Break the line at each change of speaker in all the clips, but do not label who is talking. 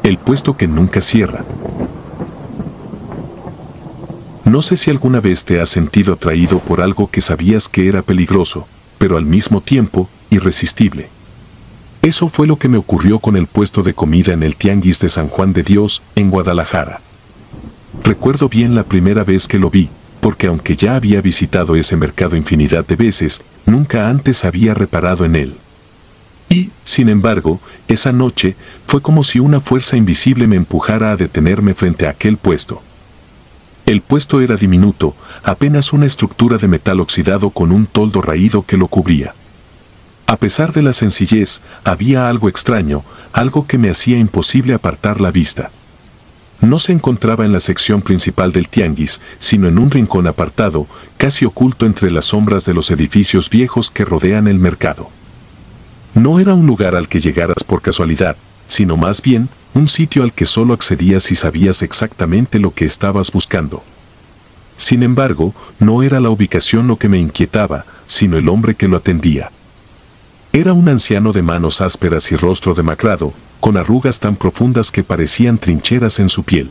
El puesto que nunca cierra. No sé si alguna vez te has sentido atraído por algo que sabías que era peligroso, pero al mismo tiempo, irresistible. Eso fue lo que me ocurrió con el puesto de comida en el Tianguis de San Juan de Dios, en Guadalajara. Recuerdo bien la primera vez que lo vi, porque aunque ya había visitado ese mercado infinidad de veces, nunca antes había reparado en él. Y, sin embargo, esa noche fue como si una fuerza invisible me empujara a detenerme frente a aquel puesto. El puesto era diminuto, apenas una estructura de metal oxidado con un toldo raído que lo cubría. A pesar de la sencillez, había algo extraño, algo que me hacía imposible apartar la vista. No se encontraba en la sección principal del tianguis, sino en un rincón apartado, casi oculto entre las sombras de los edificios viejos que rodean el mercado. No era un lugar al que llegaras por casualidad, sino más bien un sitio al que solo accedías si sabías exactamente lo que estabas buscando. Sin embargo, no era la ubicación lo que me inquietaba, sino el hombre que lo atendía. Era un anciano de manos ásperas y rostro demacrado, con arrugas tan profundas que parecían trincheras en su piel.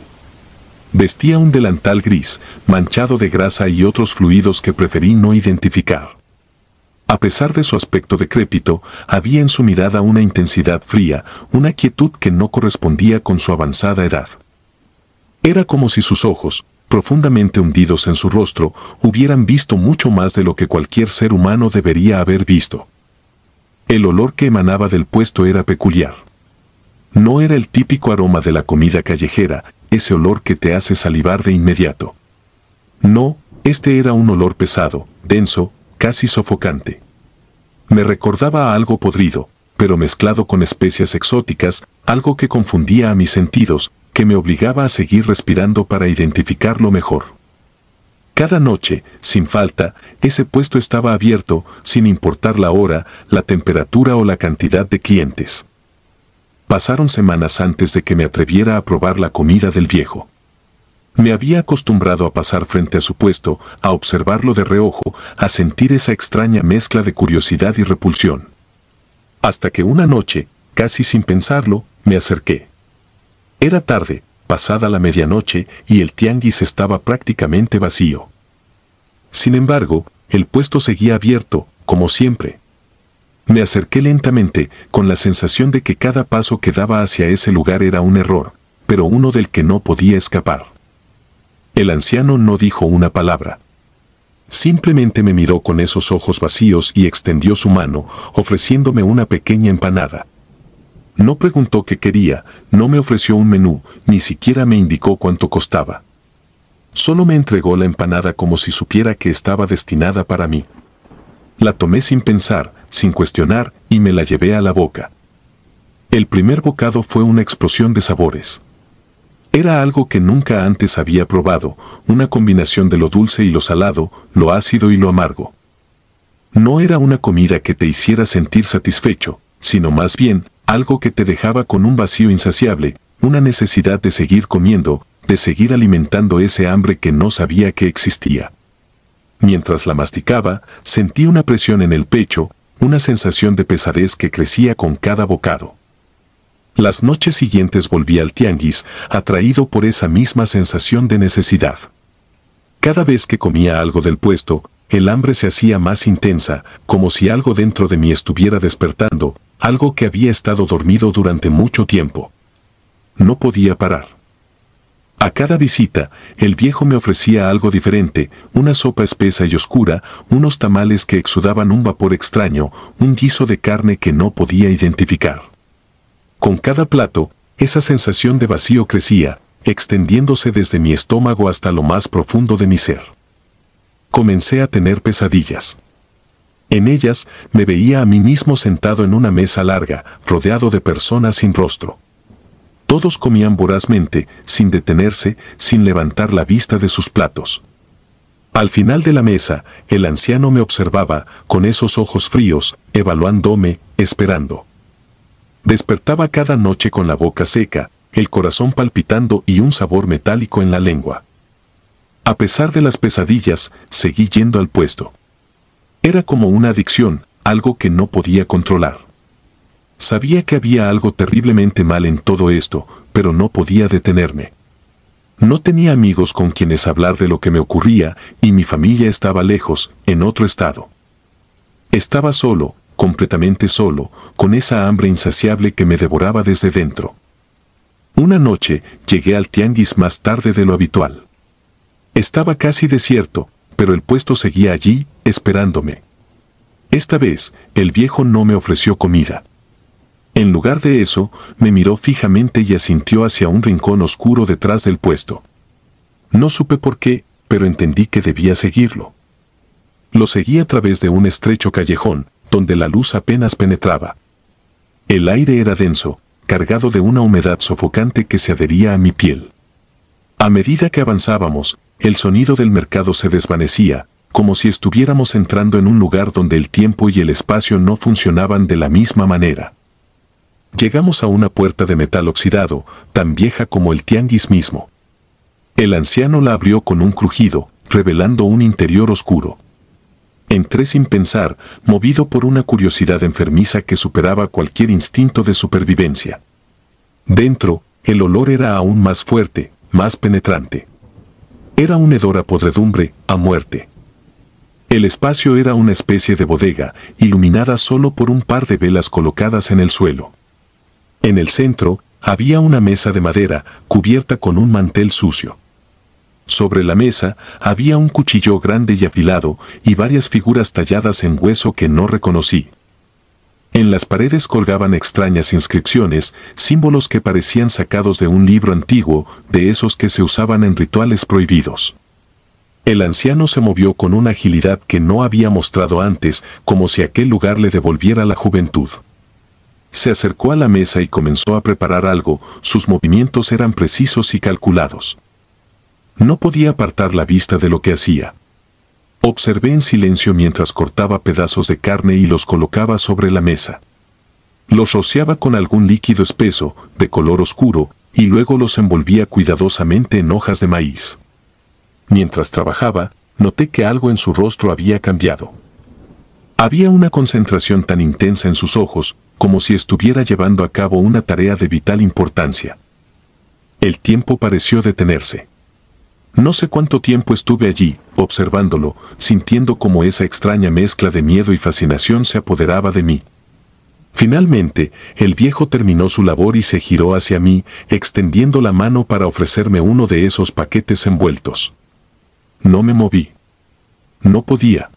Vestía un delantal gris, manchado de grasa y otros fluidos que preferí no identificar. A pesar de su aspecto decrépito, había en su mirada una intensidad fría, una quietud que no correspondía con su avanzada edad. Era como si sus ojos, profundamente hundidos en su rostro, hubieran visto mucho más de lo que cualquier ser humano debería haber visto. El olor que emanaba del puesto era peculiar. No era el típico aroma de la comida callejera, ese olor que te hace salivar de inmediato. No, este era un olor pesado, denso, casi sofocante. Me recordaba a algo podrido, pero mezclado con especias exóticas, algo que confundía a mis sentidos, que me obligaba a seguir respirando para identificarlo mejor. Cada noche, sin falta, ese puesto estaba abierto, sin importar la hora, la temperatura o la cantidad de clientes. Pasaron semanas antes de que me atreviera a probar la comida del viejo. Me había acostumbrado a pasar frente a su puesto, a observarlo de reojo, a sentir esa extraña mezcla de curiosidad y repulsión. Hasta que una noche, casi sin pensarlo, me acerqué. Era tarde, pasada la medianoche, y el tianguis estaba prácticamente vacío. Sin embargo, el puesto seguía abierto, como siempre. Me acerqué lentamente, con la sensación de que cada paso que daba hacia ese lugar era un error, pero uno del que no podía escapar. El anciano no dijo una palabra. Simplemente me miró con esos ojos vacíos y extendió su mano, ofreciéndome una pequeña empanada. No preguntó qué quería, no me ofreció un menú, ni siquiera me indicó cuánto costaba. Solo me entregó la empanada como si supiera que estaba destinada para mí. La tomé sin pensar, sin cuestionar, y me la llevé a la boca. El primer bocado fue una explosión de sabores. Era algo que nunca antes había probado, una combinación de lo dulce y lo salado, lo ácido y lo amargo. No era una comida que te hiciera sentir satisfecho, sino más bien, algo que te dejaba con un vacío insaciable, una necesidad de seguir comiendo, de seguir alimentando ese hambre que no sabía que existía. Mientras la masticaba, sentí una presión en el pecho, una sensación de pesadez que crecía con cada bocado. Las noches siguientes volví al tianguis, atraído por esa misma sensación de necesidad. Cada vez que comía algo del puesto, el hambre se hacía más intensa, como si algo dentro de mí estuviera despertando, algo que había estado dormido durante mucho tiempo. No podía parar. A cada visita, el viejo me ofrecía algo diferente, una sopa espesa y oscura, unos tamales que exudaban un vapor extraño, un guiso de carne que no podía identificar. Con cada plato, esa sensación de vacío crecía, extendiéndose desde mi estómago hasta lo más profundo de mi ser. Comencé a tener pesadillas. En ellas, me veía a mí mismo sentado en una mesa larga, rodeado de personas sin rostro. Todos comían vorazmente, sin detenerse, sin levantar la vista de sus platos. Al final de la mesa, el anciano me observaba, con esos ojos fríos, evaluándome, esperando. Despertaba cada noche con la boca seca, el corazón palpitando y un sabor metálico en la lengua. A pesar de las pesadillas, seguí yendo al puesto. Era como una adicción, algo que no podía controlar. Sabía que había algo terriblemente mal en todo esto, pero no podía detenerme. No tenía amigos con quienes hablar de lo que me ocurría y mi familia estaba lejos, en otro estado. Estaba solo, completamente solo, con esa hambre insaciable que me devoraba desde dentro. Una noche llegué al tianguis más tarde de lo habitual. Estaba casi desierto, pero el puesto seguía allí, esperándome. Esta vez, el viejo no me ofreció comida. En lugar de eso, me miró fijamente y asintió hacia un rincón oscuro detrás del puesto. No supe por qué, pero entendí que debía seguirlo. Lo seguí a través de un estrecho callejón, donde la luz apenas penetraba. El aire era denso, cargado de una humedad sofocante que se adhería a mi piel. A medida que avanzábamos, el sonido del mercado se desvanecía, como si estuviéramos entrando en un lugar donde el tiempo y el espacio no funcionaban de la misma manera. Llegamos a una puerta de metal oxidado, tan vieja como el tianguis mismo. El anciano la abrió con un crujido, revelando un interior oscuro. Entré sin pensar, movido por una curiosidad enfermiza que superaba cualquier instinto de supervivencia. Dentro, el olor era aún más fuerte, más penetrante. Era un hedor a podredumbre, a muerte. El espacio era una especie de bodega, iluminada solo por un par de velas colocadas en el suelo. En el centro, había una mesa de madera, cubierta con un mantel sucio. Sobre la mesa, había un cuchillo grande y afilado, y varias figuras talladas en hueso que no reconocí. En las paredes colgaban extrañas inscripciones, símbolos que parecían sacados de un libro antiguo, de esos que se usaban en rituales prohibidos. El anciano se movió con una agilidad que no había mostrado antes, como si aquel lugar le devolviera la juventud. Se acercó a la mesa y comenzó a preparar algo, sus movimientos eran precisos y calculados. No podía apartar la vista de lo que hacía. Observé en silencio mientras cortaba pedazos de carne y los colocaba sobre la mesa. Los rociaba con algún líquido espeso, de color oscuro, y luego los envolvía cuidadosamente en hojas de maíz. Mientras trabajaba, noté que algo en su rostro había cambiado. Había una concentración tan intensa en sus ojos, como si estuviera llevando a cabo una tarea de vital importancia. El tiempo pareció detenerse. No sé cuánto tiempo estuve allí, observándolo, sintiendo cómo esa extraña mezcla de miedo y fascinación se apoderaba de mí. Finalmente, el viejo terminó su labor y se giró hacia mí, extendiendo la mano para ofrecerme uno de esos paquetes envueltos. No me moví. No podía.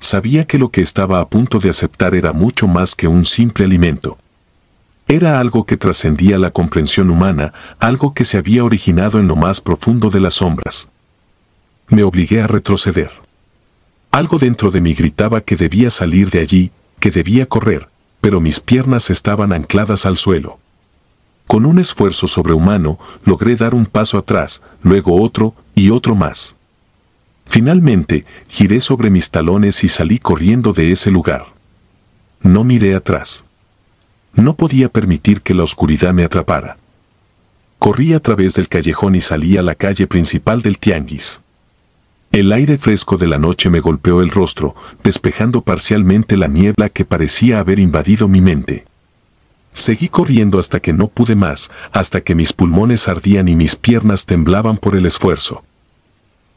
Sabía que lo que estaba a punto de aceptar era mucho más que un simple alimento. Era algo que trascendía la comprensión humana, algo que se había originado en lo más profundo de las sombras. Me obligué a retroceder. Algo dentro de mí gritaba que debía salir de allí, que debía correr, pero mis piernas estaban ancladas al suelo. Con un esfuerzo sobrehumano, logré dar un paso atrás, luego otro y otro más. Finalmente, giré sobre mis talones y salí corriendo de ese lugar. No miré atrás. No podía permitir que la oscuridad me atrapara. Corrí a través del callejón y salí a la calle principal del tianguis. El aire fresco de la noche me golpeó el rostro, despejando parcialmente la niebla que parecía haber invadido mi mente. Seguí corriendo hasta que no pude más, hasta que mis pulmones ardían y mis piernas temblaban por el esfuerzo.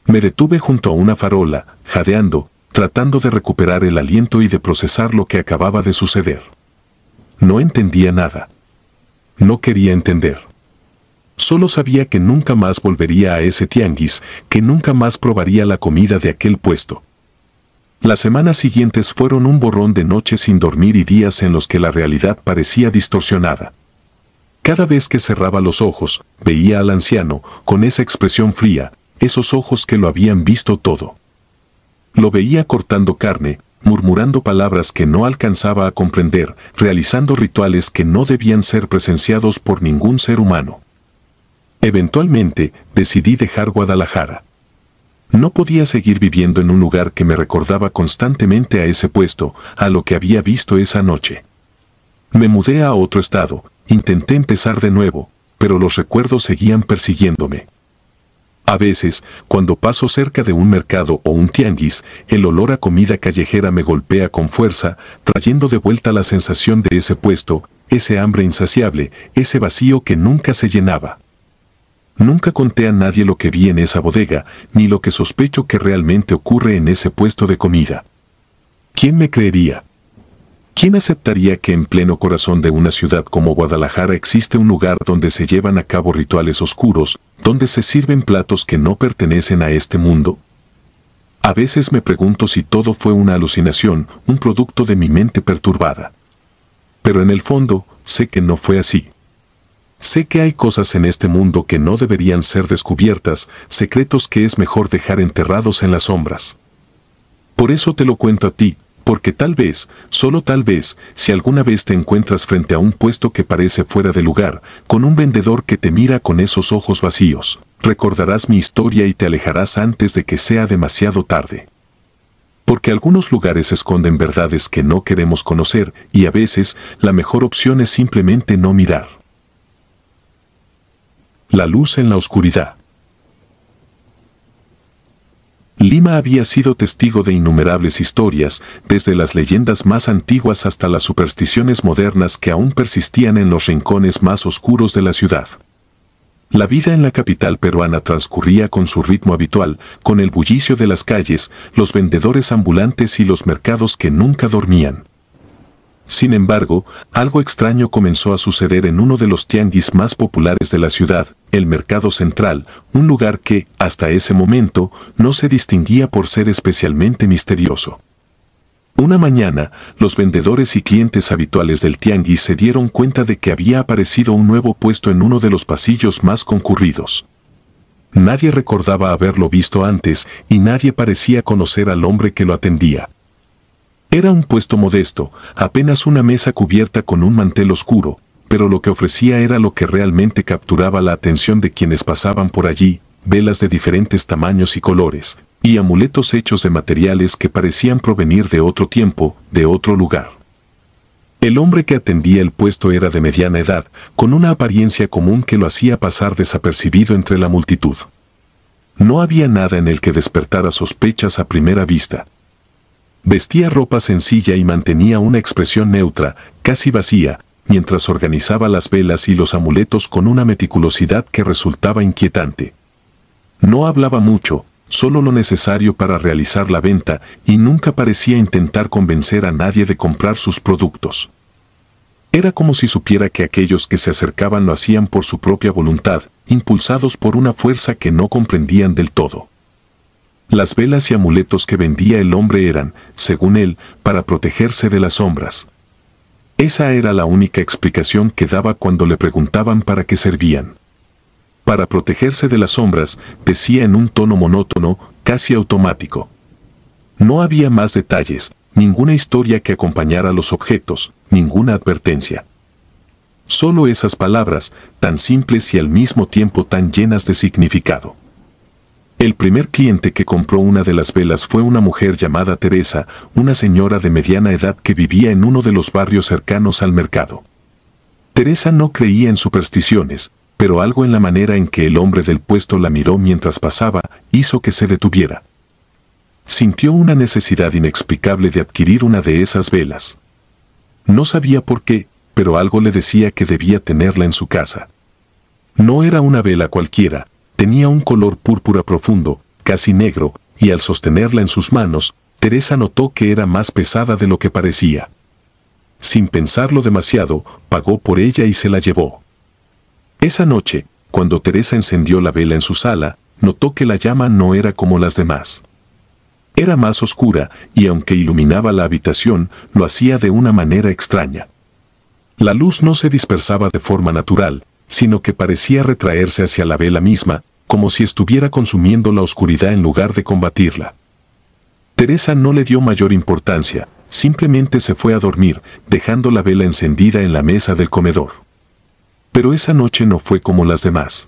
Me detuve junto a una farola, jadeando, tratando de recuperar el aliento y de procesar lo que acababa de suceder. No entendía nada. No quería entender. Solo sabía que nunca más volvería a ese tianguis, que nunca más probaría la comida de aquel puesto. Las semanas siguientes fueron un borrón de noches sin dormir y días en los que la realidad parecía distorsionada. Cada vez que cerraba los ojos, veía al anciano, con esa expresión fría, esos ojos que lo habían visto todo. Lo veía cortando carne, murmurando palabras que no alcanzaba a comprender, realizando rituales que no debían ser presenciados por ningún ser humano. Eventualmente, decidí dejar Guadalajara. No podía seguir viviendo en un lugar que me recordaba constantemente a ese puesto, a lo que había visto esa noche. Me mudé a otro estado, intenté empezar de nuevo, pero los recuerdos seguían persiguiéndome. A veces, cuando paso cerca de un mercado o un tianguis, el olor a comida callejera me golpea con fuerza, trayendo de vuelta la sensación de ese puesto, ese hambre insaciable, ese vacío que nunca se llenaba. Nunca conté a nadie lo que vi en esa bodega, ni lo que sospecho que realmente ocurre en ese puesto de comida. ¿Quién me creería? ¿Quién aceptaría que en pleno corazón de una ciudad como Guadalajara existe un lugar donde se llevan a cabo rituales oscuros, donde se sirven platos que no pertenecen a este mundo? A veces me pregunto si todo fue una alucinación, un producto de mi mente perturbada. Pero en el fondo, sé que no fue así. Sé que hay cosas en este mundo que no deberían ser descubiertas, secretos que es mejor dejar enterrados en las sombras. Por eso te lo cuento a ti, porque tal vez, solo tal vez, si alguna vez te encuentras frente a un puesto que parece fuera de lugar, con un vendedor que te mira con esos ojos vacíos, recordarás mi historia y te alejarás antes de que sea demasiado tarde. Porque algunos lugares esconden verdades que no queremos conocer y a veces la mejor opción es simplemente no mirar. La luz en la oscuridad. Lima había sido testigo de innumerables historias, desde las leyendas más antiguas hasta las supersticiones modernas que aún persistían en los rincones más oscuros de la ciudad. La vida en la capital peruana transcurría con su ritmo habitual, con el bullicio de las calles, los vendedores ambulantes y los mercados que nunca dormían. Sin embargo, algo extraño comenzó a suceder en uno de los tianguis más populares de la ciudad, el Mercado Central, un lugar que, hasta ese momento, no se distinguía por ser especialmente misterioso. Una mañana, los vendedores y clientes habituales del tianguis se dieron cuenta de que había aparecido un nuevo puesto en uno de los pasillos más concurridos. Nadie recordaba haberlo visto antes y nadie parecía conocer al hombre que lo atendía. Era un puesto modesto, apenas una mesa cubierta con un mantel oscuro, pero lo que ofrecía era lo que realmente capturaba la atención de quienes pasaban por allí, velas de diferentes tamaños y colores, y amuletos hechos de materiales que parecían provenir de otro tiempo, de otro lugar. El hombre que atendía el puesto era de mediana edad, con una apariencia común que lo hacía pasar desapercibido entre la multitud. No había nada en el que despertara sospechas a primera vista. Vestía ropa sencilla y mantenía una expresión neutra, casi vacía, mientras organizaba las velas y los amuletos con una meticulosidad que resultaba inquietante. No hablaba mucho, solo lo necesario para realizar la venta, y nunca parecía intentar convencer a nadie de comprar sus productos. Era como si supiera que aquellos que se acercaban lo hacían por su propia voluntad, impulsados por una fuerza que no comprendían del todo. Las velas y amuletos que vendía el hombre eran, según él, para protegerse de las sombras. Esa era la única explicación que daba cuando le preguntaban para qué servían. Para protegerse de las sombras, decía en un tono monótono, casi automático. No había más detalles, ninguna historia que acompañara los objetos, ninguna advertencia. Solo esas palabras, tan simples y al mismo tiempo tan llenas de significado. El primer cliente que compró una de las velas fue una mujer llamada Teresa, una señora de mediana edad que vivía en uno de los barrios cercanos al mercado. Teresa no creía en supersticiones, pero algo en la manera en que el hombre del puesto la miró mientras pasaba hizo que se detuviera. Sintió una necesidad inexplicable de adquirir una de esas velas. No sabía por qué, pero algo le decía que debía tenerla en su casa. No era una vela cualquiera. Tenía un color púrpura profundo, casi negro, y al sostenerla en sus manos, Teresa notó que era más pesada de lo que parecía. Sin pensarlo demasiado, pagó por ella y se la llevó. Esa noche, cuando Teresa encendió la vela en su sala, notó que la llama no era como las demás. Era más oscura, y aunque iluminaba la habitación, lo hacía de una manera extraña. La luz no se dispersaba de forma natural, sino que parecía retraerse hacia la vela misma, como si estuviera consumiendo la oscuridad en lugar de combatirla. Teresa no le dio mayor importancia, simplemente se fue a dormir, dejando la vela encendida en la mesa del comedor. Pero esa noche no fue como las demás.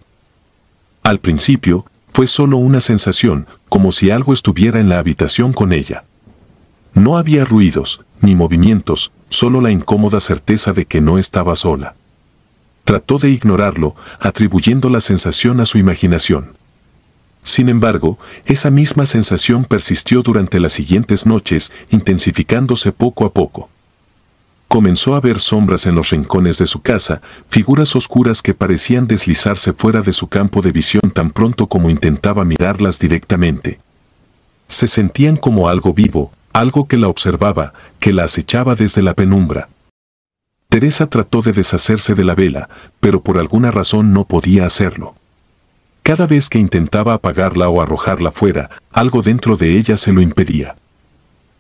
Al principio, fue solo una sensación, como si algo estuviera en la habitación con ella. No había ruidos, ni movimientos, solo la incómoda certeza de que no estaba sola. Trató de ignorarlo, atribuyendo la sensación a su imaginación. Sin embargo, esa misma sensación persistió durante las siguientes noches, intensificándose poco a poco. Comenzó a ver sombras en los rincones de su casa, figuras oscuras que parecían deslizarse fuera de su campo de visión tan pronto como intentaba mirarlas directamente. Se sentían como algo vivo, algo que la observaba, que la acechaba desde la penumbra. Teresa trató de deshacerse de la vela, pero por alguna razón no podía hacerlo. Cada vez que intentaba apagarla o arrojarla fuera, algo dentro de ella se lo impedía.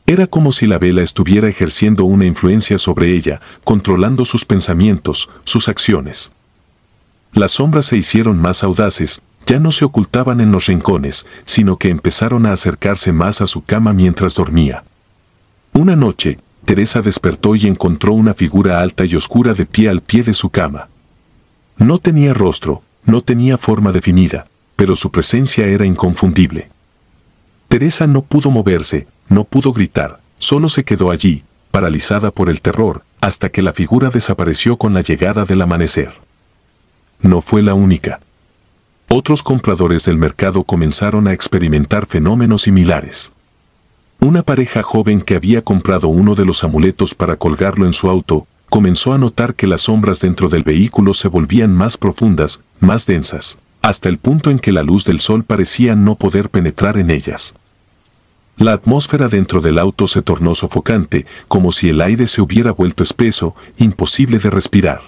Era como si la vela estuviera ejerciendo una influencia sobre ella, controlando sus pensamientos, sus acciones. Las sombras se hicieron más audaces, ya no se ocultaban en los rincones, sino que empezaron a acercarse más a su cama mientras dormía. Una noche, Teresa despertó y encontró una figura alta y oscura de pie al pie de su cama. No tenía rostro, no tenía forma definida, pero su presencia era inconfundible. Teresa no pudo moverse, no pudo gritar, solo se quedó allí, paralizada por el terror, hasta que la figura desapareció con la llegada del amanecer. No fue la única. Otros compradores del mercado comenzaron a experimentar fenómenos similares. Una pareja joven que había comprado uno de los amuletos para colgarlo en su auto, comenzó a notar que las sombras dentro del vehículo se volvían más profundas, más densas, hasta el punto en que la luz del sol parecía no poder penetrar en ellas. La atmósfera dentro del auto se tornó sofocante, como si el aire se hubiera vuelto espeso, imposible de respirar.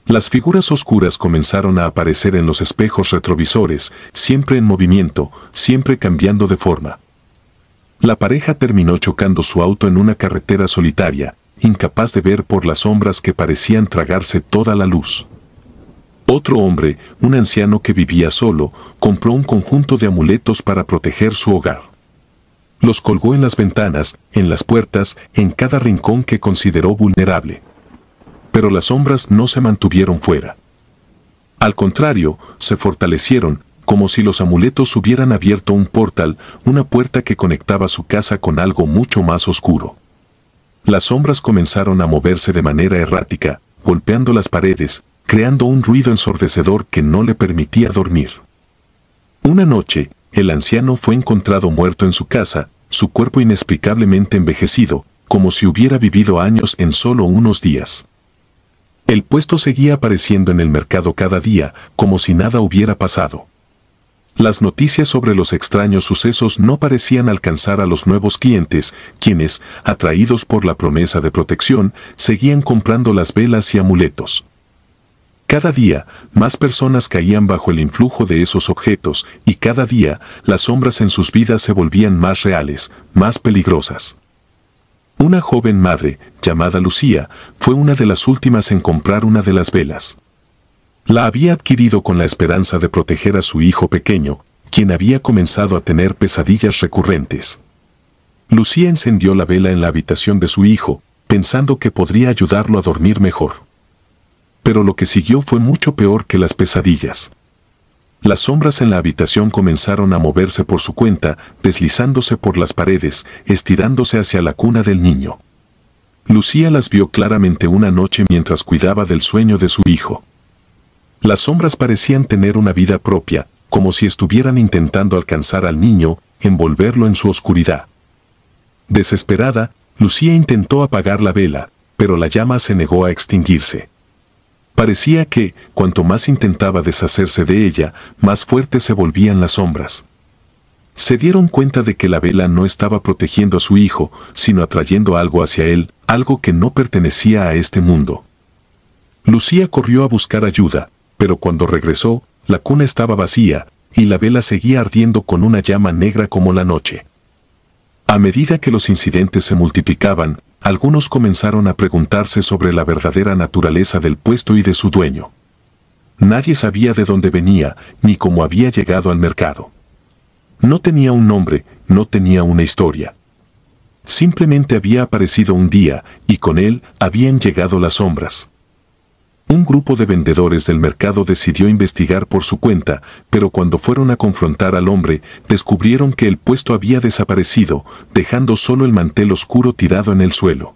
Las figuras oscuras comenzaron a aparecer en los espejos retrovisores, siempre en movimiento, siempre cambiando de forma. La pareja terminó chocando su auto en una carretera solitaria, incapaz de ver por las sombras que parecían tragarse toda la luz. Otro hombre, un anciano que vivía solo, compró un conjunto de amuletos para proteger su hogar. Los colgó en las ventanas, en las puertas, en cada rincón que consideró vulnerable. Pero las sombras no se mantuvieron fuera. Al contrario, se fortalecieron, como si los amuletos hubieran abierto un portal, una puerta que conectaba su casa con algo mucho más oscuro. Las sombras comenzaron a moverse de manera errática, golpeando las paredes, creando un ruido ensordecedor que no le permitía dormir. Una noche, el anciano fue encontrado muerto en su casa, su cuerpo inexplicablemente envejecido, como si hubiera vivido años en solo unos días. El puesto seguía apareciendo en el mercado cada día, como si nada hubiera pasado. Las noticias sobre los extraños sucesos no parecían alcanzar a los nuevos clientes, quienes, atraídos por la promesa de protección, seguían comprando las velas y amuletos. Cada día, más personas caían bajo el influjo de esos objetos, y cada día, las sombras en sus vidas se volvían más reales, más peligrosas. Una joven madre, llamada Lucía, fue una de las últimas en comprar una de las velas. La había adquirido con la esperanza de proteger a su hijo pequeño, quien había comenzado a tener pesadillas recurrentes. Lucía encendió la vela en la habitación de su hijo, pensando que podría ayudarlo a dormir mejor. Pero lo que siguió fue mucho peor que las pesadillas. Las sombras en la habitación comenzaron a moverse por su cuenta, deslizándose por las paredes, estirándose hacia la cuna del niño. Lucía las vio claramente una noche mientras cuidaba del sueño de su hijo. Las sombras parecían tener una vida propia, como si estuvieran intentando alcanzar al niño, envolverlo en su oscuridad. Desesperada, Lucía intentó apagar la vela, pero la llama se negó a extinguirse. Parecía que, cuanto más intentaba deshacerse de ella, más fuertes se volvían las sombras. Se dieron cuenta de que la vela no estaba protegiendo a su hijo, sino atrayendo algo hacia él, algo que no pertenecía a este mundo. Lucía corrió a buscar ayuda, pero cuando regresó, la cuna estaba vacía, y la vela seguía ardiendo con una llama negra como la noche. A medida que los incidentes se multiplicaban, algunos comenzaron a preguntarse sobre la verdadera naturaleza del puesto y de su dueño. Nadie sabía de dónde venía, ni cómo había llegado al mercado. No tenía un nombre, no tenía una historia. Simplemente había aparecido un día, y con él habían llegado las sombras. Un grupo de vendedores del mercado decidió investigar por su cuenta, pero cuando fueron a confrontar al hombre, descubrieron que el puesto había desaparecido, dejando solo el mantel oscuro tirado en el suelo.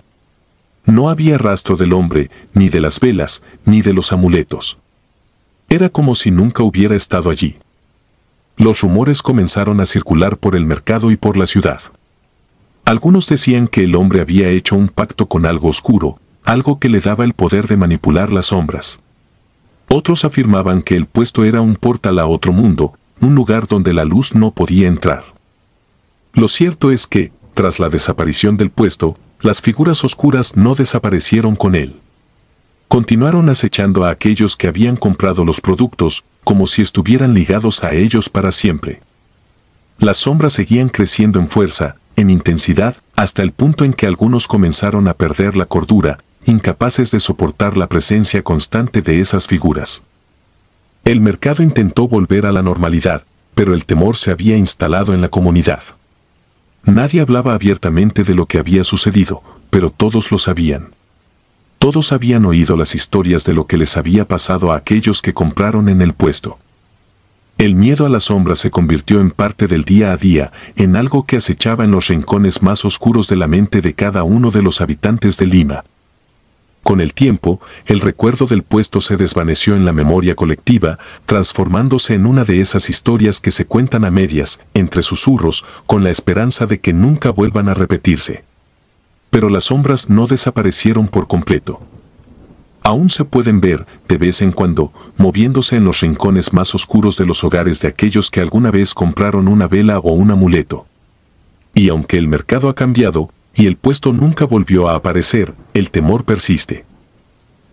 No había rastro del hombre, ni de las velas, ni de los amuletos. Era como si nunca hubiera estado allí. Los rumores comenzaron a circular por el mercado y por la ciudad. Algunos decían que el hombre había hecho un pacto con algo oscuro, algo que le daba el poder de manipular las sombras. Otros afirmaban que el puesto era un portal a otro mundo, un lugar donde la luz no podía entrar. Lo cierto es que, tras la desaparición del puesto, las figuras oscuras no desaparecieron con él. Continuaron acechando a aquellos que habían comprado los productos, como si estuvieran ligados a ellos para siempre. Las sombras seguían creciendo en fuerza, en intensidad, hasta el punto en que algunos comenzaron a perder la cordura, incapaces de soportar la presencia constante de esas figuras. El mercado intentó volver a la normalidad, pero el temor se había instalado en la comunidad. Nadie hablaba abiertamente de lo que había sucedido, pero todos lo sabían. Todos habían oído las historias de lo que les había pasado a aquellos que compraron en el puesto. El miedo a la sombra se convirtió en parte del día a día, en algo que acechaba en los rincones más oscuros de la mente de cada uno de los habitantes de Lima. Con el tiempo, el recuerdo del puesto se desvaneció en la memoria colectiva, transformándose en una de esas historias que se cuentan a medias, entre susurros, con la esperanza de que nunca vuelvan a repetirse. Pero las sombras no desaparecieron por completo. Aún se pueden ver, de vez en cuando, moviéndose en los rincones más oscuros de los hogares de aquellos que alguna vez compraron una vela o un amuleto. Y aunque el mercado ha cambiado, y el puesto nunca volvió a aparecer, el temor persiste.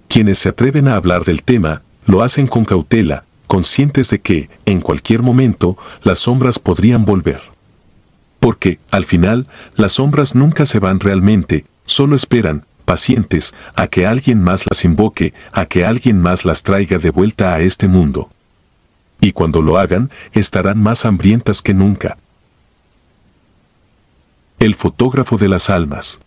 Quienes se atreven a hablar del tema, lo hacen con cautela, conscientes de que, en cualquier momento, las sombras podrían volver. Porque, al final, las sombras nunca se van realmente, solo esperan, pacientes, a que alguien más las invoque, a que alguien más las traiga de vuelta a este mundo. Y cuando lo hagan, estarán más hambrientas que nunca. El fotógrafo de las almas.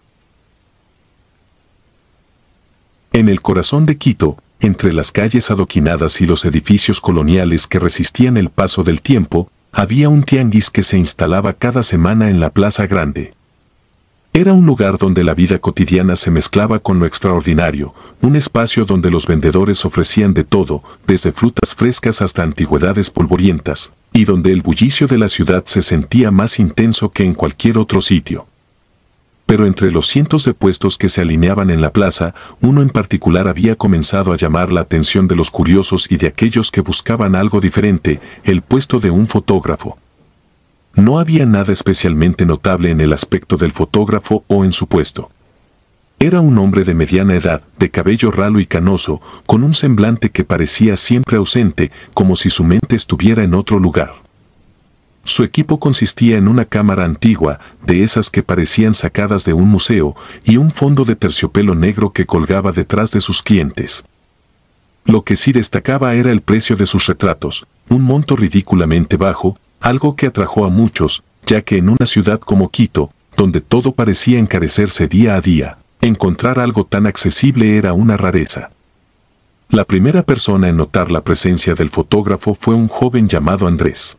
En el corazón de Quito, entre las calles adoquinadas y los edificios coloniales que resistían el paso del tiempo, había un tianguis que se instalaba cada semana en la Plaza Grande. Era un lugar donde la vida cotidiana se mezclaba con lo extraordinario, un espacio donde los vendedores ofrecían de todo, desde frutas frescas hasta antigüedades polvorientas, y donde el bullicio de la ciudad se sentía más intenso que en cualquier otro sitio. Pero entre los cientos de puestos que se alineaban en la plaza, uno en particular había comenzado a llamar la atención de los curiosos y de aquellos que buscaban algo diferente, el puesto de un fotógrafo. No había nada especialmente notable en el aspecto del fotógrafo o en su puesto. Era un hombre de mediana edad, de cabello ralo y canoso, con un semblante que parecía siempre ausente, como si su mente estuviera en otro lugar. Su equipo consistía en una cámara antigua, de esas que parecían sacadas de un museo, y un fondo de terciopelo negro que colgaba detrás de sus clientes. Lo que sí destacaba era el precio de sus retratos, un monto ridículamente bajo, algo que atrajo a muchos, ya que en una ciudad como Quito, donde todo parecía encarecerse día a día, encontrar algo tan accesible era una rareza. La primera persona en notar la presencia del fotógrafo fue un joven llamado Andrés.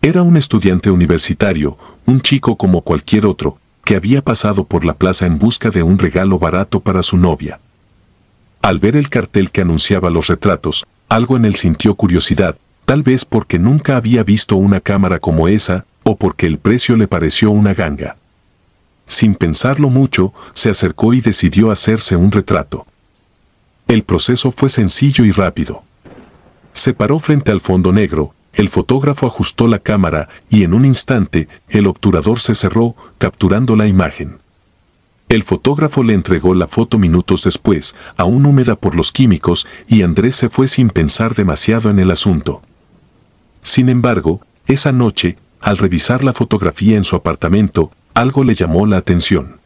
Era un estudiante universitario, un chico como cualquier otro, que había pasado por la plaza en busca de un regalo barato para su novia. Al ver el cartel que anunciaba los retratos, algo en él sintió curiosidad, tal vez porque nunca había visto una cámara como esa, o porque el precio le pareció una ganga. Sin pensarlo mucho, se acercó y decidió hacerse un retrato. El proceso fue sencillo y rápido. Se paró frente al fondo negro, el fotógrafo ajustó la cámara y en un instante, el obturador se cerró, capturando la imagen. El fotógrafo le entregó la foto minutos después, aún húmeda por los químicos, y Andrés se fue sin pensar demasiado en el asunto. Sin embargo, esa noche, al revisar la fotografía en su apartamento, algo le llamó la atención.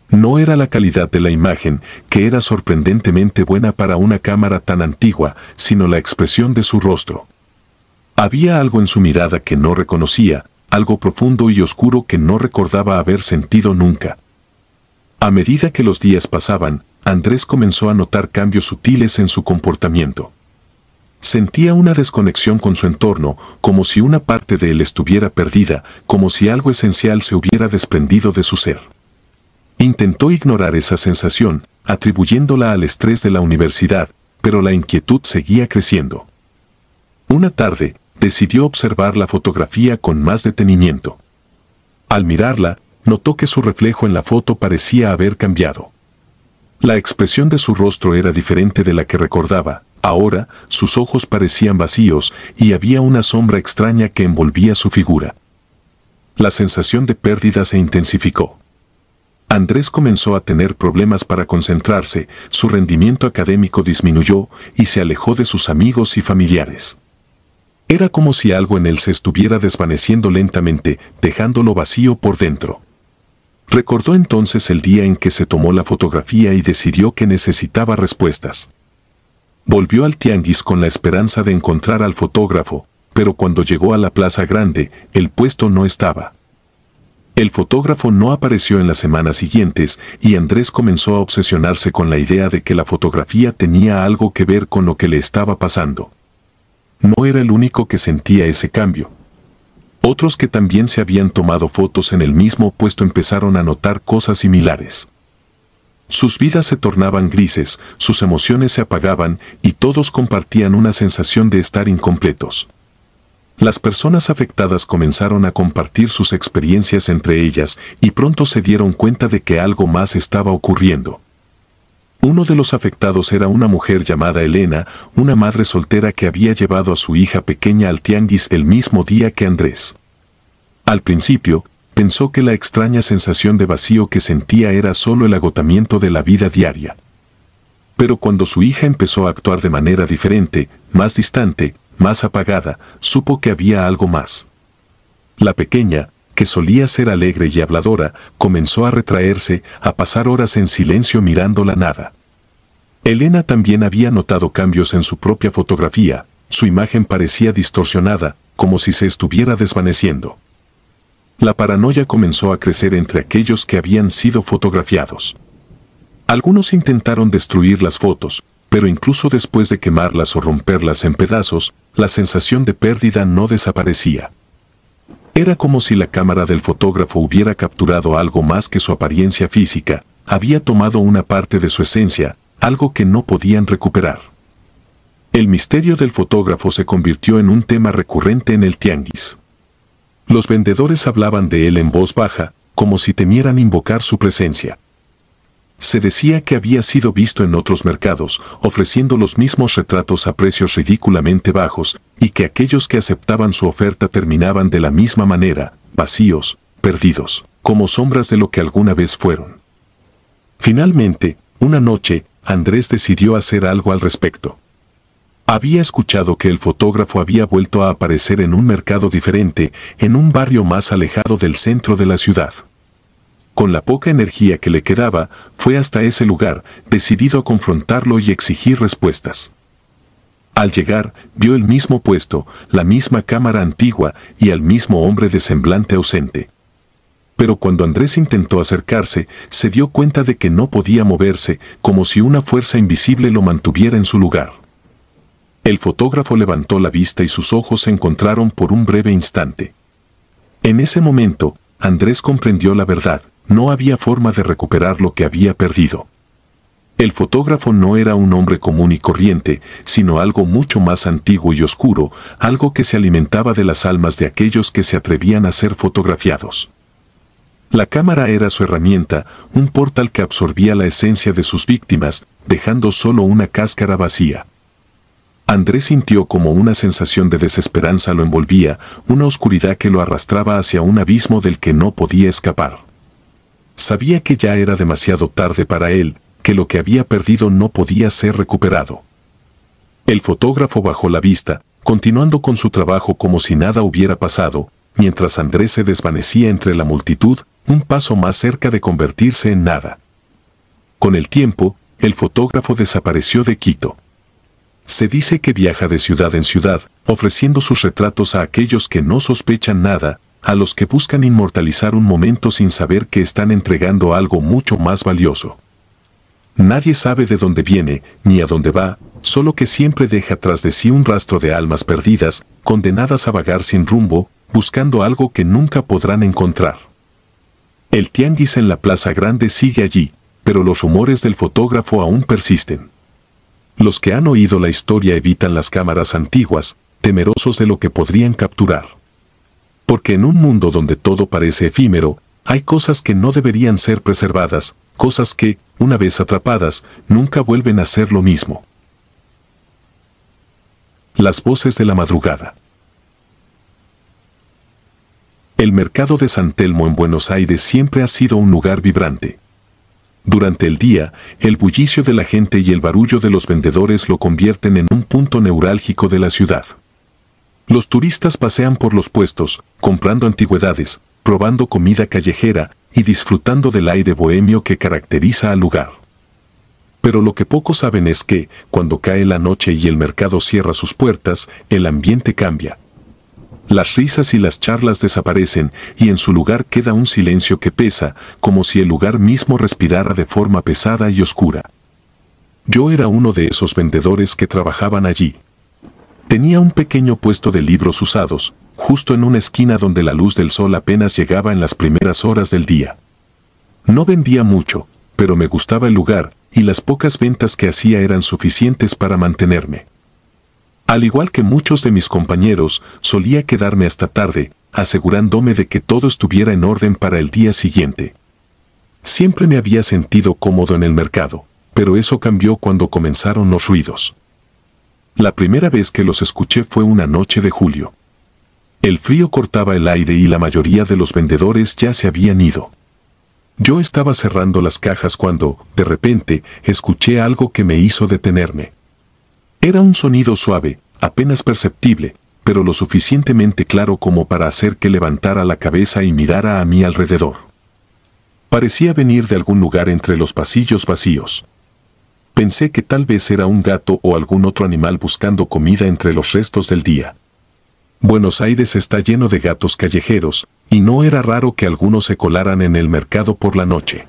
No era la calidad de la imagen, que era sorprendentemente buena para una cámara tan antigua, sino la expresión de su rostro. Había algo en su mirada que no reconocía, algo profundo y oscuro que no recordaba haber sentido nunca. A medida que los días pasaban, Andrés comenzó a notar cambios sutiles en su comportamiento. Sentía una desconexión con su entorno, como si una parte de él estuviera perdida, como si algo esencial se hubiera desprendido de su ser. Intentó ignorar esa sensación, atribuyéndola al estrés de la universidad, pero la inquietud seguía creciendo. Una tarde, decidió observar la fotografía con más detenimiento. Al mirarla, notó que su reflejo en la foto parecía haber cambiado. La expresión de su rostro era diferente de la que recordaba. Ahora, sus ojos parecían vacíos y había una sombra extraña que envolvía su figura. La sensación de pérdida se intensificó. Andrés comenzó a tener problemas para concentrarse, su rendimiento académico disminuyó y se alejó de sus amigos y familiares. Era como si algo en él se estuviera desvaneciendo lentamente, dejándolo vacío por dentro. Recordó entonces el día en que se tomó la fotografía y decidió que necesitaba respuestas. Volvió al tianguis con la esperanza de encontrar al fotógrafo, pero cuando llegó a la plaza grande, el puesto no estaba. El fotógrafo no apareció en las semanas siguientes y Andrés comenzó a obsesionarse con la idea de que la fotografía tenía algo que ver con lo que le estaba pasando. No era el único que sentía ese cambio. Otros que también se habían tomado fotos en el mismo puesto empezaron a notar cosas similares. Sus vidas se tornaban grises, sus emociones se apagaban y todos compartían una sensación de estar incompletos. Las personas afectadas comenzaron a compartir sus experiencias entre ellas y pronto se dieron cuenta de que algo más estaba ocurriendo. Uno de los afectados era una mujer llamada Elena, una madre soltera que había llevado a su hija pequeña al tianguis el mismo día que Andrés. Al principio, pensó que la extraña sensación de vacío que sentía era solo el agotamiento de la vida diaria. Pero cuando su hija empezó a actuar de manera diferente, más distante, más apagada, supo que había algo más. La pequeña, que solía ser alegre y habladora, comenzó a retraerse, a pasar horas en silencio mirando la nada. Elena también había notado cambios en su propia fotografía, su imagen parecía distorsionada, como si se estuviera desvaneciendo. La paranoia comenzó a crecer entre aquellos que habían sido fotografiados. Algunos intentaron destruir las fotos, pero incluso después de quemarlas o romperlas en pedazos, la sensación de pérdida no desaparecía. Era como si la cámara del fotógrafo hubiera capturado algo más que su apariencia física, había tomado una parte de su esencia, algo que no podían recuperar. El misterio del fotógrafo se convirtió en un tema recurrente en el tianguis. Los vendedores hablaban de él en voz baja, como si temieran invocar su presencia. Se decía que había sido visto en otros mercados, ofreciendo los mismos retratos a precios ridículamente bajos, y que aquellos que aceptaban su oferta terminaban de la misma manera, vacíos, perdidos, como sombras de lo que alguna vez fueron. Finalmente, una noche, Andrés decidió hacer algo al respecto. Había escuchado que el fotógrafo había vuelto a aparecer en un mercado diferente, en un barrio más alejado del centro de la ciudad. Con la poca energía que le quedaba, fue hasta ese lugar, decidido a confrontarlo y exigir respuestas. Al llegar, vio el mismo puesto, la misma cámara antigua y al mismo hombre de semblante ausente. Pero cuando Andrés intentó acercarse, se dio cuenta de que no podía moverse, como si una fuerza invisible lo mantuviera en su lugar. El fotógrafo levantó la vista y sus ojos se encontraron por un breve instante. En ese momento, Andrés comprendió la verdad, no había forma de recuperar lo que había perdido. El fotógrafo no era un hombre común y corriente, sino algo mucho más antiguo y oscuro, algo que se alimentaba de las almas de aquellos que se atrevían a ser fotografiados. La cámara era su herramienta, un portal que absorbía la esencia de sus víctimas, dejando solo una cáscara vacía. Andrés sintió como una sensación de desesperanza lo envolvía, una oscuridad que lo arrastraba hacia un abismo del que no podía escapar. Sabía que ya era demasiado tarde para él, que lo que había perdido no podía ser recuperado. El fotógrafo bajó la vista, continuando con su trabajo como si nada hubiera pasado, mientras Andrés se desvanecía entre la multitud, un paso más cerca de convertirse en nada. Con el tiempo, el fotógrafo desapareció de Quito. Se dice que viaja de ciudad en ciudad, ofreciendo sus retratos a aquellos que no sospechan nada, a los que buscan inmortalizar un momento sin saber que están entregando algo mucho más valioso. Nadie sabe de dónde viene, ni a dónde va, solo que siempre deja tras de sí un rastro de almas perdidas, condenadas a vagar sin rumbo, buscando algo que nunca podrán encontrar. El tianguis en la Plaza Grande sigue allí, pero los rumores del fotógrafo aún persisten. Los que han oído la historia evitan las cámaras antiguas, temerosos de lo que podrían capturar. Porque en un mundo donde todo parece efímero, hay cosas que no deberían ser preservadas, cosas que, una vez atrapadas, nunca vuelven a ser lo mismo. Las voces de la madrugada. El mercado de San Telmo en Buenos Aires siempre ha sido un lugar vibrante. Durante el día, el bullicio de la gente y el barullo de los vendedores lo convierten en un punto neurálgico de la ciudad. Los turistas pasean por los puestos, comprando antigüedades, probando comida callejera y disfrutando del aire bohemio que caracteriza al lugar. Pero lo que pocos saben es que, cuando cae la noche y el mercado cierra sus puertas, el ambiente cambia. Las risas y las charlas desaparecen y en su lugar queda un silencio que pesa, como si el lugar mismo respirara de forma pesada y oscura. Yo era uno de esos vendedores que trabajaban allí. Tenía un pequeño puesto de libros usados, justo en una esquina donde la luz del sol apenas llegaba en las primeras horas del día. No vendía mucho, pero me gustaba el lugar, y las pocas ventas que hacía eran suficientes para mantenerme. Al igual que muchos de mis compañeros, solía quedarme hasta tarde, asegurándome de que todo estuviera en orden para el día siguiente. Siempre me había sentido cómodo en el mercado, pero eso cambió cuando comenzaron los ruidos. La primera vez que los escuché fue una noche de julio. El frío cortaba el aire y la mayoría de los vendedores ya se habían ido. Yo estaba cerrando las cajas cuando, de repente, escuché algo que me hizo detenerme. Era un sonido suave, apenas perceptible, pero lo suficientemente claro como para hacer que levantara la cabeza y mirara a mi alrededor. Parecía venir de algún lugar entre los pasillos vacíos. Pensé que tal vez era un gato o algún otro animal buscando comida entre los restos del día. Buenos Aires está lleno de gatos callejeros, y no era raro que algunos se colaran en el mercado por la noche.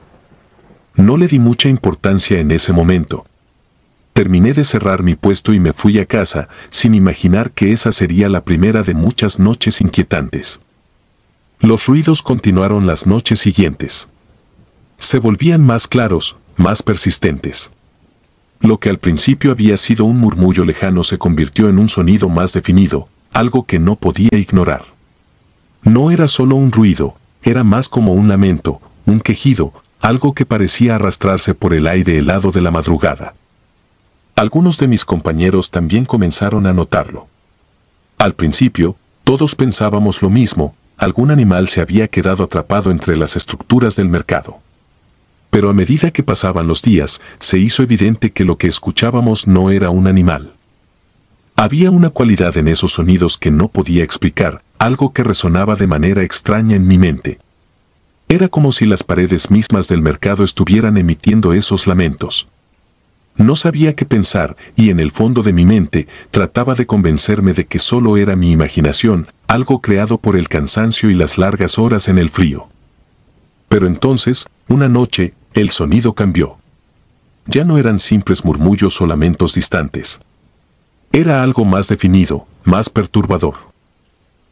No le di mucha importancia en ese momento. Terminé de cerrar mi puesto y me fui a casa, sin imaginar que esa sería la primera de muchas noches inquietantes. Los ruidos continuaron las noches siguientes. Se volvían más claros, más persistentes. Lo que al principio había sido un murmullo lejano se convirtió en un sonido más definido, algo que no podía ignorar. No era solo un ruido, era más como un lamento, un quejido, algo que parecía arrastrarse por el aire helado de la madrugada. Algunos de mis compañeros también comenzaron a notarlo. Al principio, todos pensábamos lo mismo, algún animal se había quedado atrapado entre las estructuras del mercado. Pero a medida que pasaban los días, se hizo evidente que lo que escuchábamos no era un animal. Había una cualidad en esos sonidos que no podía explicar, algo que resonaba de manera extraña en mi mente. Era como si las paredes mismas del mercado estuvieran emitiendo esos lamentos. No sabía qué pensar y en el fondo de mi mente trataba de convencerme de que solo era mi imaginación, algo creado por el cansancio y las largas horas en el frío. Pero entonces, una noche, el sonido cambió. Ya no eran simples murmullos o lamentos distantes. Era algo más definido, más perturbador.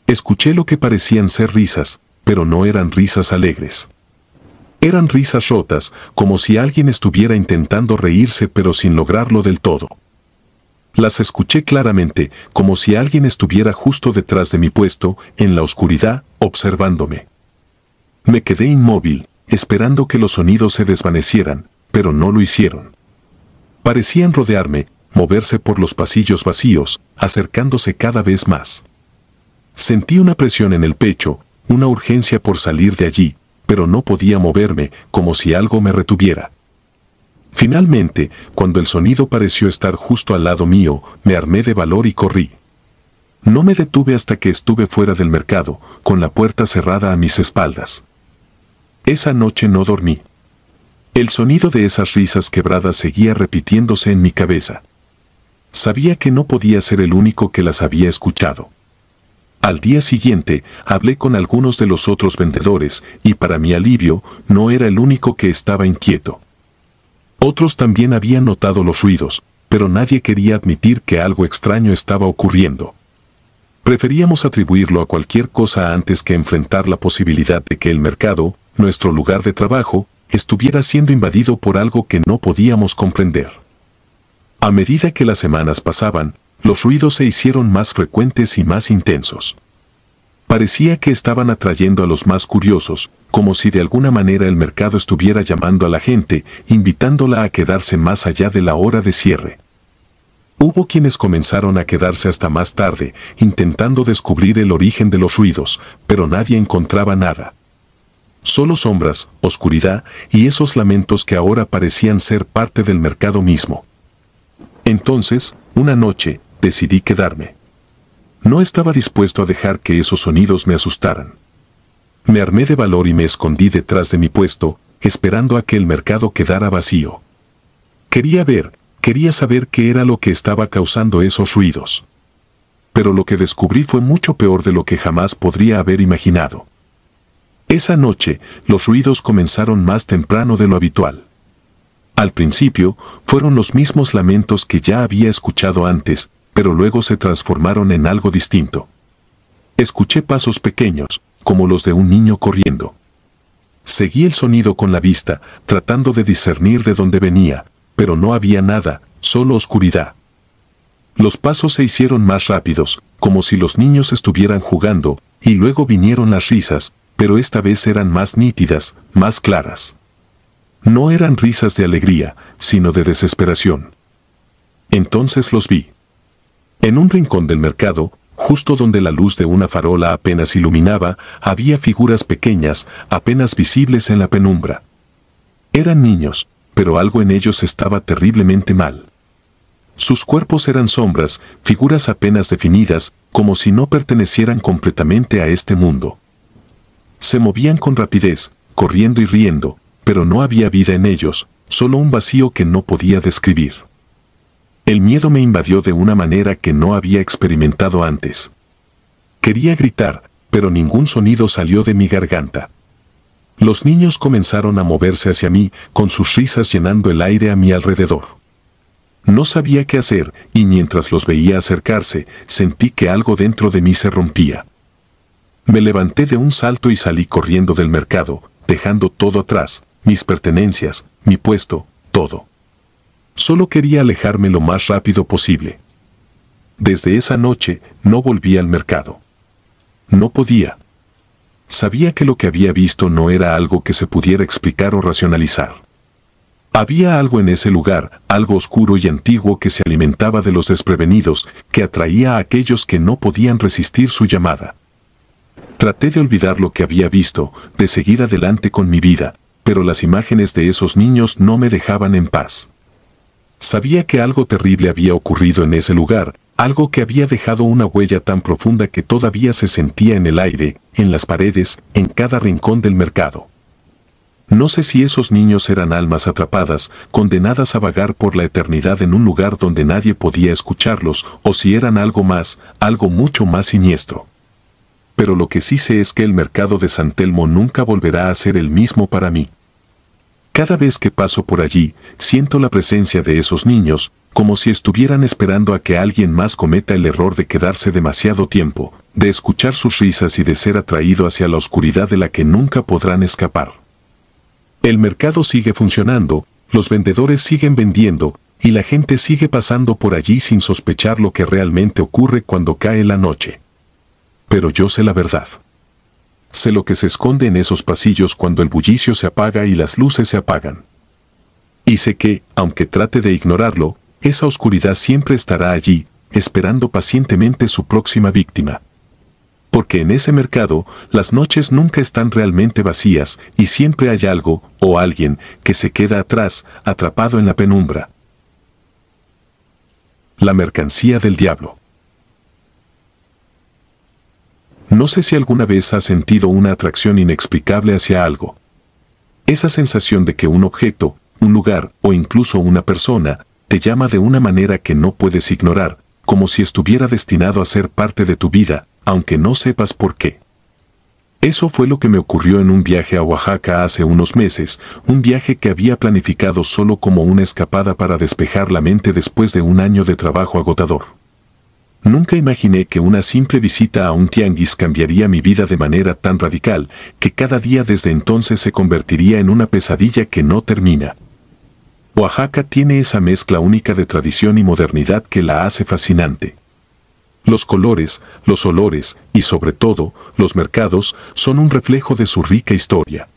Escuché lo que parecían ser risas, pero no eran risas alegres. Eran risas rotas, como si alguien estuviera intentando reírse pero sin lograrlo del todo. Las escuché claramente, como si alguien estuviera justo detrás de mi puesto, en la oscuridad, observándome. Me quedé inmóvil, esperando que los sonidos se desvanecieran, pero no lo hicieron. Parecían rodearme, moverse por los pasillos vacíos, acercándose cada vez más. Sentí una presión en el pecho, una urgencia por salir de allí, pero no podía moverme, como si algo me retuviera. Finalmente, cuando el sonido pareció estar justo al lado mío, me armé de valor y corrí. No me detuve hasta que estuve fuera del mercado, con la puerta cerrada a mis espaldas. Esa noche no dormí. El sonido de esas risas quebradas seguía repitiéndose en mi cabeza. Sabía que no podía ser el único que las había escuchado. Al día siguiente, hablé con algunos de los otros vendedores, y para mi alivio, no era el único que estaba inquieto. Otros también habían notado los ruidos, pero nadie quería admitir que algo extraño estaba ocurriendo. Preferíamos atribuirlo a cualquier cosa antes que enfrentar la posibilidad de que el mercado, nuestro lugar de trabajo, estuviera siendo invadido por algo que no podíamos comprender. A medida que las semanas pasaban, Los ruidos se hicieron más frecuentes y más intensos. Parecía que estaban atrayendo a los más curiosos, como si de alguna manera el mercado estuviera llamando a la gente, invitándola a quedarse más allá de la hora de cierre. Hubo quienes comenzaron a quedarse hasta más tarde, intentando descubrir el origen de los ruidos, pero nadie encontraba nada. Solo sombras, oscuridad y esos lamentos que ahora parecían ser parte del mercado mismo. Entonces, una noche, decidí quedarme. No estaba dispuesto a dejar que esos sonidos me asustaran. Me armé de valor y me escondí detrás de mi puesto, esperando a que el mercado quedara vacío. Quería saber qué era lo que estaba causando esos ruidos. Pero lo que descubrí fue mucho peor de lo que jamás podría haber imaginado. Esa noche, los ruidos comenzaron más temprano de lo habitual. Al principio, fueron los mismos lamentos que ya había escuchado antes, pero luego se transformaron en algo distinto. Escuché pasos pequeños, como los de un niño corriendo. Seguí el sonido con la vista, tratando de discernir de dónde venía, pero no había nada, solo oscuridad. Los pasos se hicieron más rápidos, como si los niños estuvieran jugando, y luego vinieron las risas, pero esta vez eran más nítidas, más claras. No eran risas de alegría, sino de desesperación. Entonces los vi. En un rincón del mercado, justo donde la luz de una farola apenas iluminaba, había figuras pequeñas, apenas visibles en la penumbra. Eran niños, pero algo en ellos estaba terriblemente mal. Sus cuerpos eran sombras, figuras apenas definidas, como si no pertenecieran completamente a este mundo. Se movían con rapidez, corriendo y riendo, pero no había vida en ellos, solo un vacío que no podía describir. El miedo me invadió de una manera que no había experimentado antes. Quería gritar, pero ningún sonido salió de mi garganta. Los niños comenzaron a moverse hacia mí, con sus risas llenando el aire a mi alrededor. No sabía qué hacer, y mientras los veía acercarse, sentí que algo dentro de mí se rompía. Me levanté de un salto y salí corriendo del mercado, dejando todo atrás, mis pertenencias, mi puesto, todo. Solo quería alejarme lo más rápido posible. Desde esa noche, no volví al mercado. No podía. Sabía que lo que había visto no era algo que se pudiera explicar o racionalizar. Había algo en ese lugar, algo oscuro y antiguo que se alimentaba de los desprevenidos, que atraía a aquellos que no podían resistir su llamada. Traté de olvidar lo que había visto, de seguir adelante con mi vida, pero las imágenes de esos niños no me dejaban en paz. Sabía que algo terrible había ocurrido en ese lugar, algo que había dejado una huella tan profunda que todavía se sentía en el aire, en las paredes, en cada rincón del mercado. No sé si esos niños eran almas atrapadas, condenadas a vagar por la eternidad en un lugar donde nadie podía escucharlos, o si eran algo más, algo mucho más siniestro. Pero lo que sí sé es que el mercado de San Telmo nunca volverá a ser el mismo para mí. Cada vez que paso por allí, siento la presencia de esos niños, como si estuvieran esperando a que alguien más cometa el error de quedarse demasiado tiempo, de escuchar sus risas y de ser atraído hacia la oscuridad de la que nunca podrán escapar. El mercado sigue funcionando, los vendedores siguen vendiendo, y la gente sigue pasando por allí sin sospechar lo que realmente ocurre cuando cae la noche. Pero yo sé la verdad. Sé lo que se esconde en esos pasillos cuando el bullicio se apaga y las luces se apagan. Y sé que, aunque trate de ignorarlo, esa oscuridad siempre estará allí, esperando pacientemente su próxima víctima. Porque en ese mercado, las noches nunca están realmente vacías y siempre hay algo, o alguien, que se queda atrás, atrapado en la penumbra. La mercancía del diablo. No sé si alguna vez has sentido una atracción inexplicable hacia algo. Esa sensación de que un objeto, un lugar o incluso una persona te llama de una manera que no puedes ignorar, como si estuviera destinado a ser parte de tu vida, aunque no sepas por qué. Eso fue lo que me ocurrió en un viaje a Oaxaca hace unos meses, un viaje que había planificado solo como una escapada para despejar la mente después de un año de trabajo agotador. Nunca imaginé que una simple visita a un tianguis cambiaría mi vida de manera tan radical, que cada día desde entonces se convertiría en una pesadilla que no termina. Oaxaca tiene esa mezcla única de tradición y modernidad que la hace fascinante. Los colores, los olores y sobre todo, los mercados son un reflejo de su rica historia.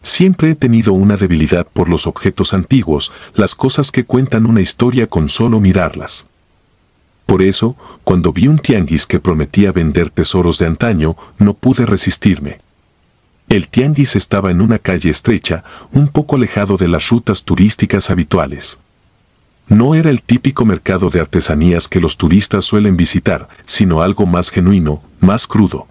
Siempre he tenido una debilidad por los objetos antiguos, las cosas que cuentan una historia con solo mirarlas. Por eso, cuando vi un tianguis que prometía vender tesoros de antaño, no pude resistirme. El tianguis estaba en una calle estrecha, un poco alejado de las rutas turísticas habituales. No era el típico mercado de artesanías que los turistas suelen visitar, sino algo más genuino, más crudo.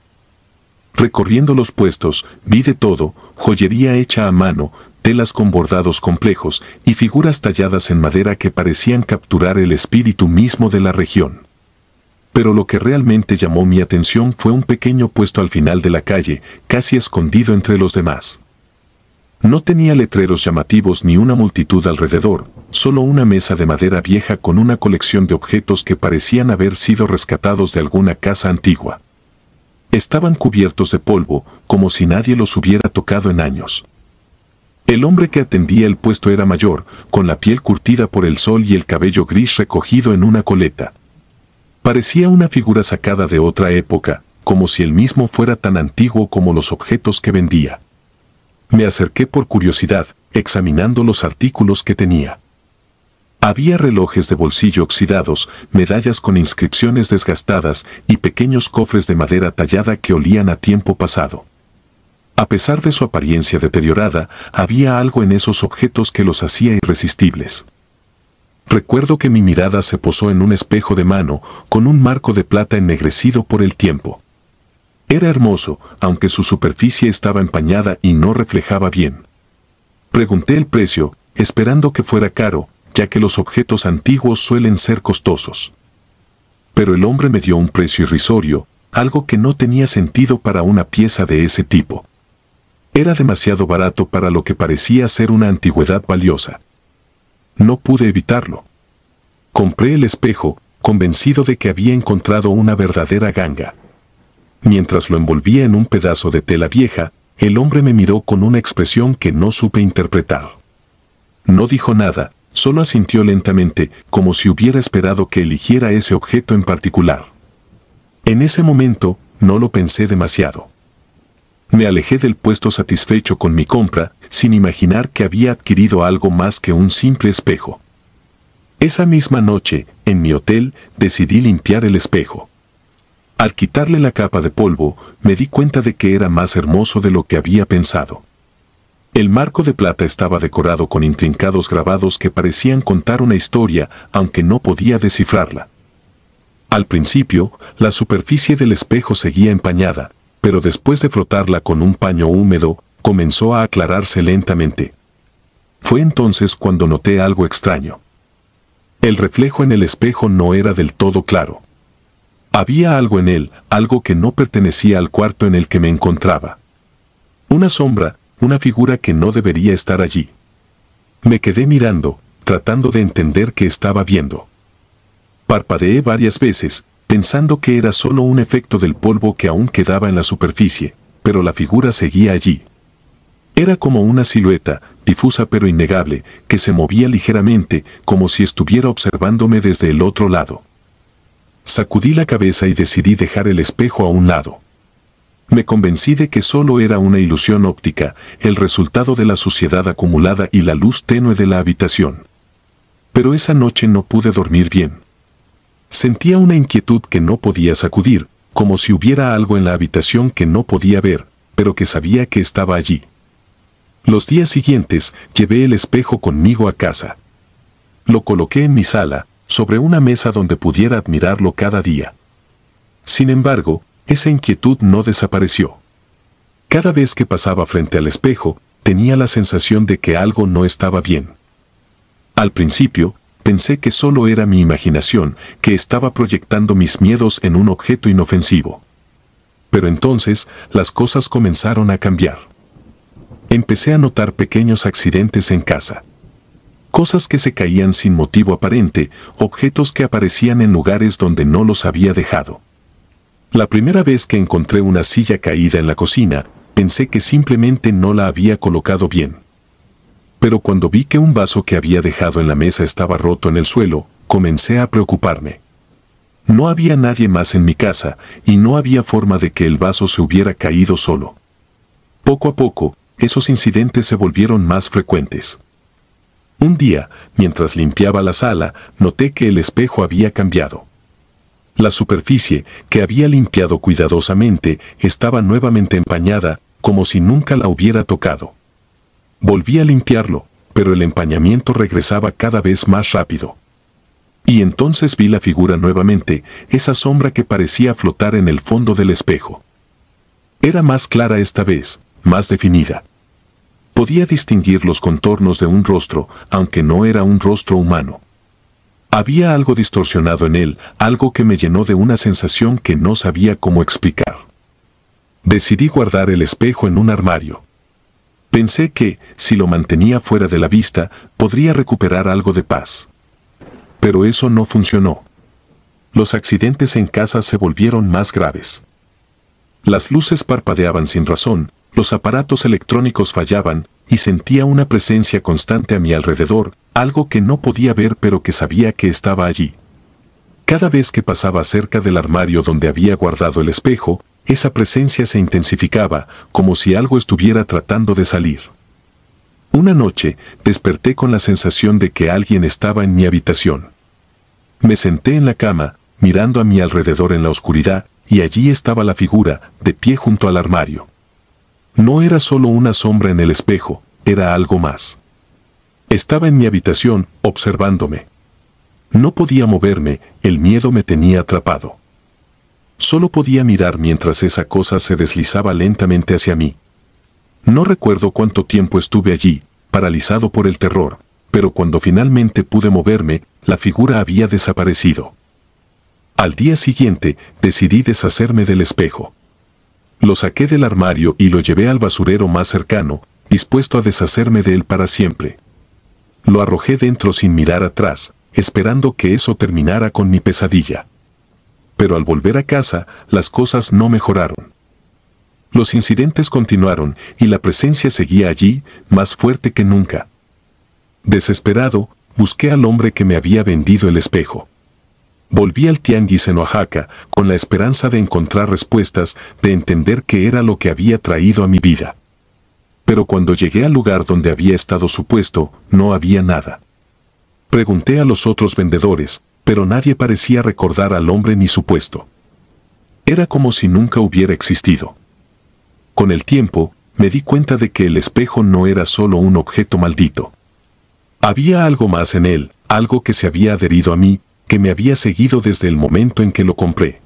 Recorriendo los puestos, vi de todo: joyería hecha a mano, telas con bordados complejos y figuras talladas en madera que parecían capturar el espíritu mismo de la región. Pero lo que realmente llamó mi atención fue un pequeño puesto al final de la calle, casi escondido entre los demás. No tenía letreros llamativos ni una multitud alrededor, solo una mesa de madera vieja con una colección de objetos que parecían haber sido rescatados de alguna casa antigua. Estaban cubiertos de polvo, como si nadie los hubiera tocado en años. El hombre que atendía el puesto era mayor, con la piel curtida por el sol y el cabello gris recogido en una coleta. Parecía una figura sacada de otra época, como si él mismo fuera tan antiguo como los objetos que vendía. Me acerqué por curiosidad, examinando los artículos que tenía. Había relojes de bolsillo oxidados, medallas con inscripciones desgastadas y pequeños cofres de madera tallada que olían a tiempo pasado. A pesar de su apariencia deteriorada, había algo en esos objetos que los hacía irresistibles. Recuerdo que mi mirada se posó en un espejo de mano, con un marco de plata ennegrecido por el tiempo. Era hermoso, aunque su superficie estaba empañada y no reflejaba bien. Pregunté el precio, esperando que fuera caro, ya que los objetos antiguos suelen ser costosos. Pero el hombre me dio un precio irrisorio, algo que no tenía sentido para una pieza de ese tipo. Era demasiado barato para lo que parecía ser una antigüedad valiosa. No pude evitarlo. Compré el espejo, convencido de que había encontrado una verdadera ganga. Mientras lo envolvía en un pedazo de tela vieja, el hombre me miró con una expresión que no supe interpretar. No dijo nada, solo asintió lentamente, como si hubiera esperado que eligiera ese objeto en particular. En ese momento, no lo pensé demasiado. Me alejé del puesto satisfecho con mi compra, sin imaginar que había adquirido algo más que un simple espejo. Esa misma noche, en mi hotel, decidí limpiar el espejo. Al quitarle la capa de polvo, me di cuenta de que era más hermoso de lo que había pensado. El marco de plata estaba decorado con intrincados grabados que parecían contar una historia, aunque no podía descifrarla. Al principio, la superficie del espejo seguía empañada, pero después de frotarla con un paño húmedo, comenzó a aclararse lentamente. Fue entonces cuando noté algo extraño. El reflejo en el espejo no era del todo claro. Había algo en él, algo que no pertenecía al cuarto en el que me encontraba. Una sombra, una figura que no debería estar allí. Me quedé mirando, tratando de entender qué estaba viendo. Parpadeé varias veces, pensando que era solo un efecto del polvo que aún quedaba en la superficie, pero la figura seguía allí. Era como una silueta, difusa pero innegable, que se movía ligeramente, como si estuviera observándome desde el otro lado. Sacudí la cabeza y decidí dejar el espejo a un lado. Me convencí de que solo era una ilusión óptica, el resultado de la suciedad acumulada y la luz tenue de la habitación. Pero esa noche no pude dormir bien. Sentía una inquietud que no podía sacudir, como si hubiera algo en la habitación que no podía ver, pero que sabía que estaba allí. Los días siguientes, llevé el espejo conmigo a casa. Lo coloqué en mi sala, sobre una mesa donde pudiera admirarlo cada día. Sin embargo, esa inquietud no desapareció. Cada vez que pasaba frente al espejo, tenía la sensación de que algo no estaba bien. Al principio, pensé que solo era mi imaginación, que estaba proyectando mis miedos en un objeto inofensivo. Pero entonces, las cosas comenzaron a cambiar. Empecé a notar pequeños accidentes en casa. Cosas que se caían sin motivo aparente, objetos que aparecían en lugares donde no los había dejado. La primera vez que encontré una silla caída en la cocina, pensé que simplemente no la había colocado bien. Pero cuando vi que un vaso que había dejado en la mesa estaba roto en el suelo, comencé a preocuparme. No había nadie más en mi casa, y no había forma de que el vaso se hubiera caído solo. Poco a poco, esos incidentes se volvieron más frecuentes. Un día, mientras limpiaba la sala, noté que el espejo había cambiado. La superficie, que había limpiado cuidadosamente, estaba nuevamente empañada, como si nunca la hubiera tocado. Volví a limpiarlo, pero el empañamiento regresaba cada vez más rápido. Y entonces vi la figura nuevamente, esa sombra que parecía flotar en el fondo del espejo. Era más clara esta vez, más definida. Podía distinguir los contornos de un rostro, aunque no era un rostro humano. Había algo distorsionado en él, algo que me llenó de una sensación que no sabía cómo explicar. Decidí guardar el espejo en un armario. Pensé que, si lo mantenía fuera de la vista, podría recuperar algo de paz. Pero eso no funcionó. Los accidentes en casa se volvieron más graves. Las luces parpadeaban sin razón, los aparatos electrónicos fallaban, y sentía una presencia constante a mi alrededor, algo que no podía ver pero que sabía que estaba allí. Cada vez que pasaba cerca del armario donde había guardado el espejo, esa presencia se intensificaba, como si algo estuviera tratando de salir. Una noche, desperté con la sensación de que alguien estaba en mi habitación. Me senté en la cama, mirando a mi alrededor en la oscuridad, y allí estaba la figura, de pie junto al armario. No era solo una sombra en el espejo, era algo más. Estaba en mi habitación, observándome. No podía moverme, el miedo me tenía atrapado. Solo podía mirar mientras esa cosa se deslizaba lentamente hacia mí. No recuerdo cuánto tiempo estuve allí, paralizado por el terror, pero cuando finalmente pude moverme, la figura había desaparecido. Al día siguiente, decidí deshacerme del espejo. Lo saqué del armario y lo llevé al basurero más cercano, dispuesto a deshacerme de él para siempre. Lo arrojé dentro sin mirar atrás, esperando que eso terminara con mi pesadilla. Pero al volver a casa, las cosas no mejoraron. Los incidentes continuaron y la presencia seguía allí, más fuerte que nunca. Desesperado, busqué al hombre que me había vendido el espejo. Volví al tianguis en Oaxaca, con la esperanza de encontrar respuestas, de entender qué era lo que había traído a mi vida. Pero cuando llegué al lugar donde había estado su puesto, no había nada. Pregunté a los otros vendedores, pero nadie parecía recordar al hombre ni su puesto. Era como si nunca hubiera existido. Con el tiempo, me di cuenta de que el espejo no era solo un objeto maldito. Había algo más en él, algo que se había adherido a mí, que me había seguido desde el momento en que lo compré.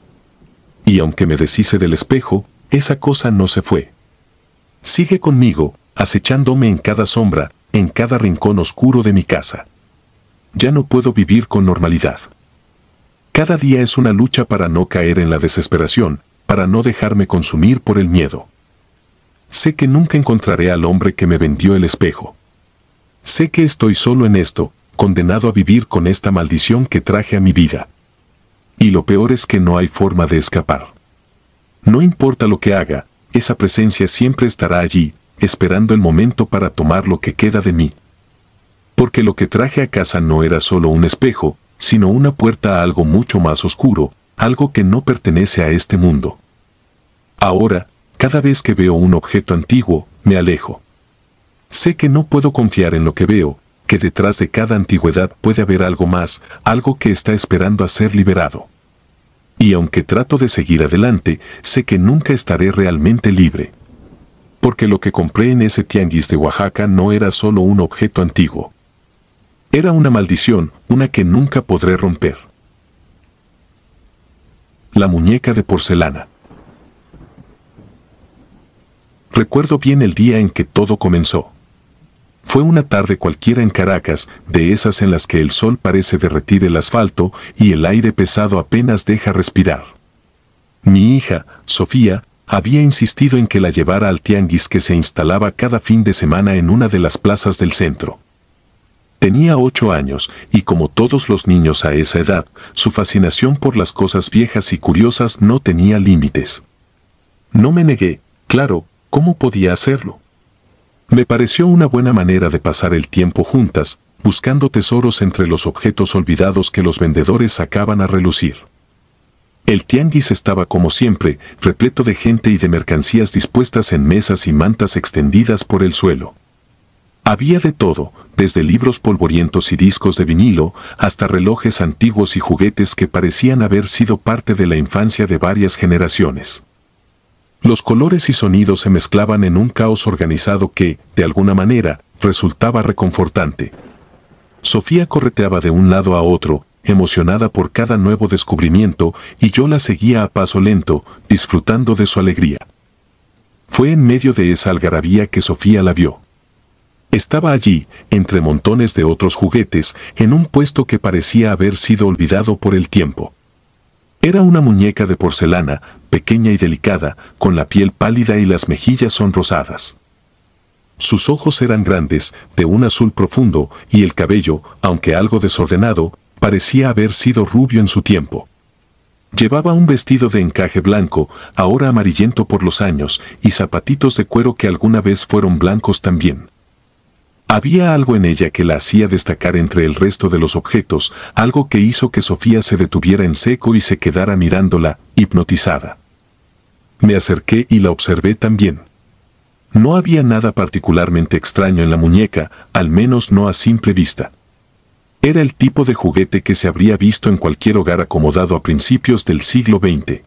Y aunque me deshice del espejo, esa cosa no se fue. Sigue conmigo, acechándome en cada sombra, en cada rincón oscuro de mi casa. Ya no puedo vivir con normalidad. Cada día es una lucha para no caer en la desesperación, para no dejarme consumir por el miedo. Sé que nunca encontraré al hombre que me vendió el espejo. Sé que estoy solo en esto, condenado a vivir con esta maldición que traje a mi vida. Y lo peor es que no hay forma de escapar. No importa lo que haga, esa presencia siempre estará allí, esperando el momento para tomar lo que queda de mí. Porque lo que traje a casa no era solo un espejo, sino una puerta a algo mucho más oscuro, algo que no pertenece a este mundo. Ahora, cada vez que veo un objeto antiguo, me alejo. Sé que no puedo confiar en lo que veo, que detrás de cada antigüedad puede haber algo más, algo que está esperando a ser liberado. Y aunque trato de seguir adelante, sé que nunca estaré realmente libre. Porque lo que compré en ese tianguis de Oaxaca no era solo un objeto antiguo. Era una maldición, una que nunca podré romper. La muñeca de porcelana. Recuerdo bien el día en que todo comenzó. Fue una tarde cualquiera en Caracas, de esas en las que el sol parece derretir el asfalto y el aire pesado apenas deja respirar. Mi hija, Sofía, había insistido en que la llevara al tianguis que se instalaba cada fin de semana en una de las plazas del centro. Tenía 8 años, y como todos los niños a esa edad, su fascinación por las cosas viejas y curiosas no tenía límites. No me negué, claro, ¿cómo podía hacerlo? Me pareció una buena manera de pasar el tiempo juntas, buscando tesoros entre los objetos olvidados que los vendedores sacaban a relucir. El tianguis estaba como siempre, repleto de gente y de mercancías dispuestas en mesas y mantas extendidas por el suelo. Había de todo, desde libros polvorientos y discos de vinilo, hasta relojes antiguos y juguetes que parecían haber sido parte de la infancia de varias generaciones. Los colores y sonidos se mezclaban en un caos organizado que, de alguna manera, resultaba reconfortante. Sofía correteaba de un lado a otro, emocionada por cada nuevo descubrimiento, y yo la seguía a paso lento, disfrutando de su alegría. Fue en medio de esa algarabía que Sofía la vio. Estaba allí, entre montones de otros juguetes, en un puesto que parecía haber sido olvidado por el tiempo. Era una muñeca de porcelana, pequeña y delicada, con la piel pálida y las mejillas sonrosadas. Sus ojos eran grandes, de un azul profundo, y el cabello, aunque algo desordenado, parecía haber sido rubio en su tiempo. Llevaba un vestido de encaje blanco, ahora amarillento por los años, y zapatitos de cuero que alguna vez fueron blancos también. Había algo en ella que la hacía destacar entre el resto de los objetos, algo que hizo que Sofía se detuviera en seco y se quedara mirándola, hipnotizada. Me acerqué y la observé también. No había nada particularmente extraño en la muñeca, al menos no a simple vista. Era el tipo de juguete que se habría visto en cualquier hogar acomodado a principios del siglo XX.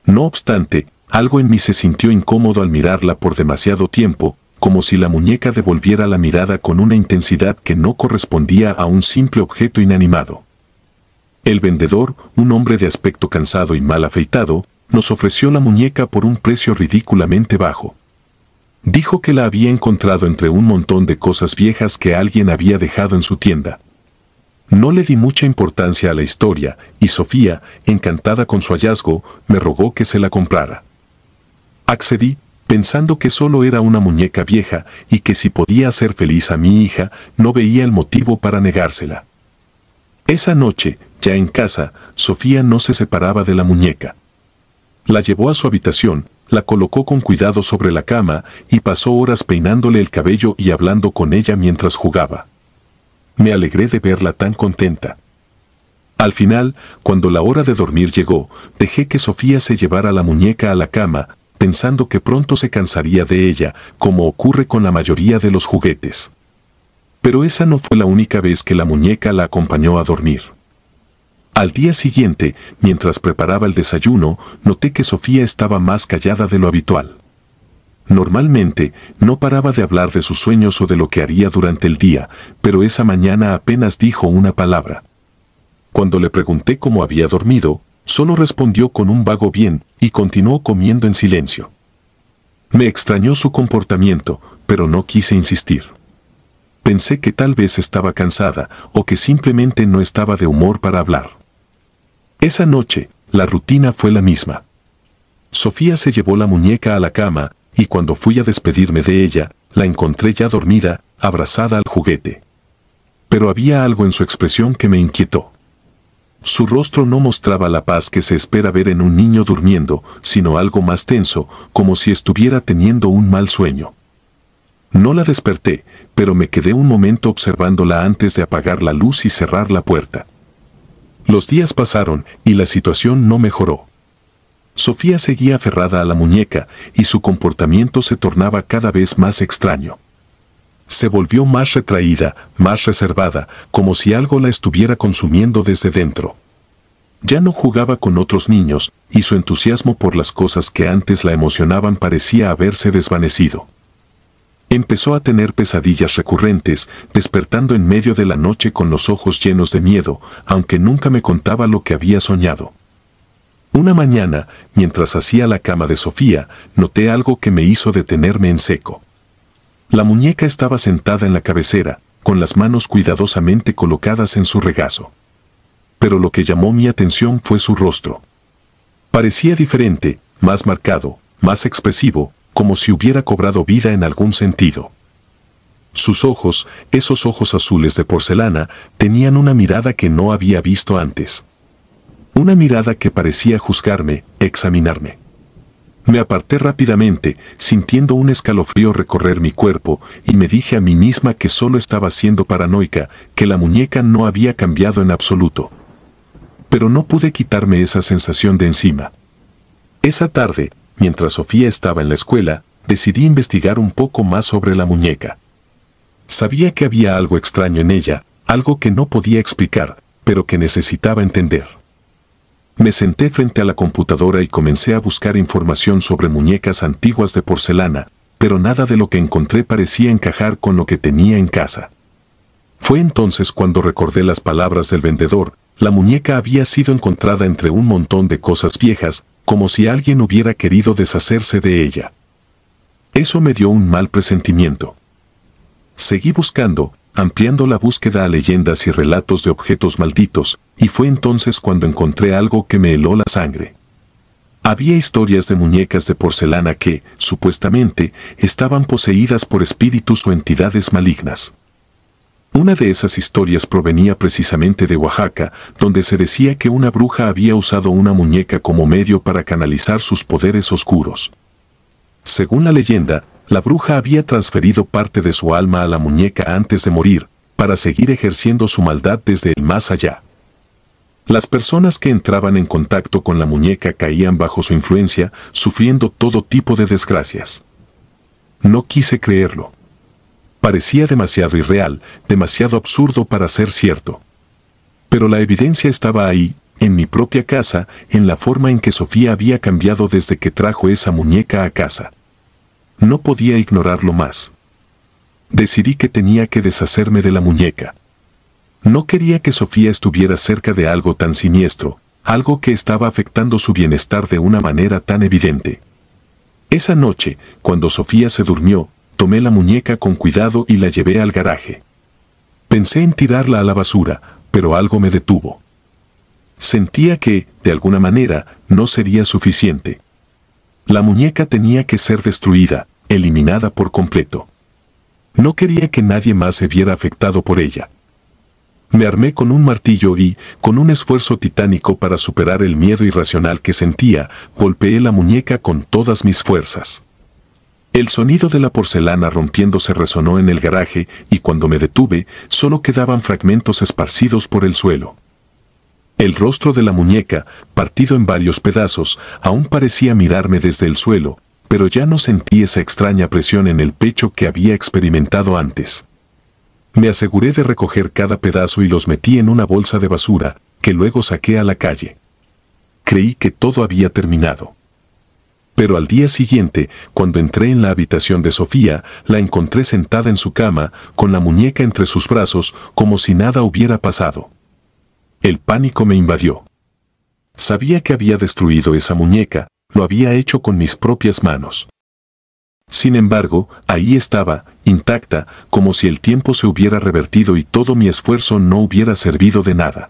No obstante, algo en mí se sintió incómodo al mirarla por demasiado tiempo, como si la muñeca devolviera la mirada con una intensidad que no correspondía a un simple objeto inanimado. El vendedor, un hombre de aspecto cansado y mal afeitado, nos ofreció la muñeca por un precio ridículamente bajo. Dijo que la había encontrado entre un montón de cosas viejas que alguien había dejado en su tienda. No le di mucha importancia a la historia, y Sofía, encantada con su hallazgo, me rogó que se la comprara. Accedí, pensando que solo era una muñeca vieja y que si podía hacer feliz a mi hija, no veía el motivo para negársela. Esa noche, ya en casa, Sofía no se separaba de la muñeca. La llevó a su habitación, la colocó con cuidado sobre la cama y pasó horas peinándole el cabello y hablando con ella mientras jugaba. Me alegré de verla tan contenta. Al final, cuando la hora de dormir llegó, dejé que Sofía se llevara la muñeca a la cama, pensando que pronto se cansaría de ella, como ocurre con la mayoría de los juguetes. Pero esa no fue la única vez que la muñeca la acompañó a dormir. Al día siguiente, mientras preparaba el desayuno, noté que Sofía estaba más callada de lo habitual. Normalmente, no paraba de hablar de sus sueños o de lo que haría durante el día, pero esa mañana apenas dijo una palabra. Cuando le pregunté cómo había dormido, solo respondió con un vago bien y continuó comiendo en silencio. Me extrañó su comportamiento, pero no quise insistir. Pensé que tal vez estaba cansada o que simplemente no estaba de humor para hablar. Esa noche, la rutina fue la misma. Sofía se llevó la muñeca a la cama y cuando fui a despedirme de ella, la encontré ya dormida, abrazada al juguete. Pero había algo en su expresión que me inquietó. Su rostro no mostraba la paz que se espera ver en un niño durmiendo, sino algo más tenso, como si estuviera teniendo un mal sueño. No la desperté, pero me quedé un momento observándola antes de apagar la luz y cerrar la puerta. Los días pasaron y la situación no mejoró. Sofía seguía aferrada a la muñeca y su comportamiento se tornaba cada vez más extraño. Se volvió más retraída, más reservada, como si algo la estuviera consumiendo desde dentro. Ya no jugaba con otros niños, y su entusiasmo por las cosas que antes la emocionaban parecía haberse desvanecido. Empezó a tener pesadillas recurrentes, despertando en medio de la noche con los ojos llenos de miedo, aunque nunca me contaba lo que había soñado. Una mañana, mientras hacía la cama de Sofía, noté algo que me hizo detenerme en seco. La muñeca estaba sentada en la cabecera, con las manos cuidadosamente colocadas en su regazo. Pero lo que llamó mi atención fue su rostro. Parecía diferente, más marcado, más expresivo, como si hubiera cobrado vida en algún sentido. Sus ojos, esos ojos azules de porcelana, tenían una mirada que no había visto antes. Una mirada que parecía juzgarme, examinarme. Me aparté rápidamente, sintiendo un escalofrío recorrer mi cuerpo, y me dije a mí misma que solo estaba siendo paranoica, que la muñeca no había cambiado en absoluto. Pero no pude quitarme esa sensación de encima. Esa tarde, mientras Sofía estaba en la escuela, decidí investigar un poco más sobre la muñeca. Sabía que había algo extraño en ella, algo que no podía explicar, pero que necesitaba entender. Me senté frente a la computadora y comencé a buscar información sobre muñecas antiguas de porcelana, pero nada de lo que encontré parecía encajar con lo que tenía en casa. Fue entonces cuando recordé las palabras del vendedor. La muñeca había sido encontrada entre un montón de cosas viejas, como si alguien hubiera querido deshacerse de ella. Eso me dio un mal presentimiento. Seguí buscando, ampliando la búsqueda a leyendas y relatos de objetos malditos, y fue entonces cuando encontré algo que me heló la sangre. Había historias de muñecas de porcelana que, supuestamente, estaban poseídas por espíritus o entidades malignas. Una de esas historias provenía precisamente de Oaxaca, donde se decía que una bruja había usado una muñeca como medio para canalizar sus poderes oscuros. Según la leyenda, la bruja había transferido parte de su alma a la muñeca antes de morir, para seguir ejerciendo su maldad desde el más allá. Las personas que entraban en contacto con la muñeca caían bajo su influencia, sufriendo todo tipo de desgracias. No quise creerlo. Parecía demasiado irreal, demasiado absurdo para ser cierto. Pero la evidencia estaba ahí, en mi propia casa, en la forma en que Sofía había cambiado desde que trajo esa muñeca a casa. No podía ignorarlo más. Decidí que tenía que deshacerme de la muñeca. No quería que Sofía estuviera cerca de algo tan siniestro, algo que estaba afectando su bienestar de una manera tan evidente. Esa noche, cuando Sofía se durmió, tomé la muñeca con cuidado y la llevé al garaje. Pensé en tirarla a la basura, pero algo me detuvo. Sentía que, de alguna manera, no sería suficiente. La muñeca tenía que ser destruida, eliminada por completo. No quería que nadie más se viera afectado por ella. Me armé con un martillo y, con un esfuerzo titánico para superar el miedo irracional que sentía, golpeé la muñeca con todas mis fuerzas. El sonido de la porcelana rompiéndose resonó en el garaje y cuando me detuve, solo quedaban fragmentos esparcidos por el suelo. El rostro de la muñeca, partido en varios pedazos, aún parecía mirarme desde el suelo, pero ya no sentí esa extraña presión en el pecho que había experimentado antes. Me aseguré de recoger cada pedazo y los metí en una bolsa de basura, que luego saqué a la calle. Creí que todo había terminado. Pero al día siguiente, cuando entré en la habitación de Sofía, la encontré sentada en su cama, con la muñeca entre sus brazos, como si nada hubiera pasado. El pánico me invadió. Sabía que había destruido esa muñeca, lo había hecho con mis propias manos. Sin embargo, ahí estaba, intacta, como si el tiempo se hubiera revertido y todo mi esfuerzo no hubiera servido de nada.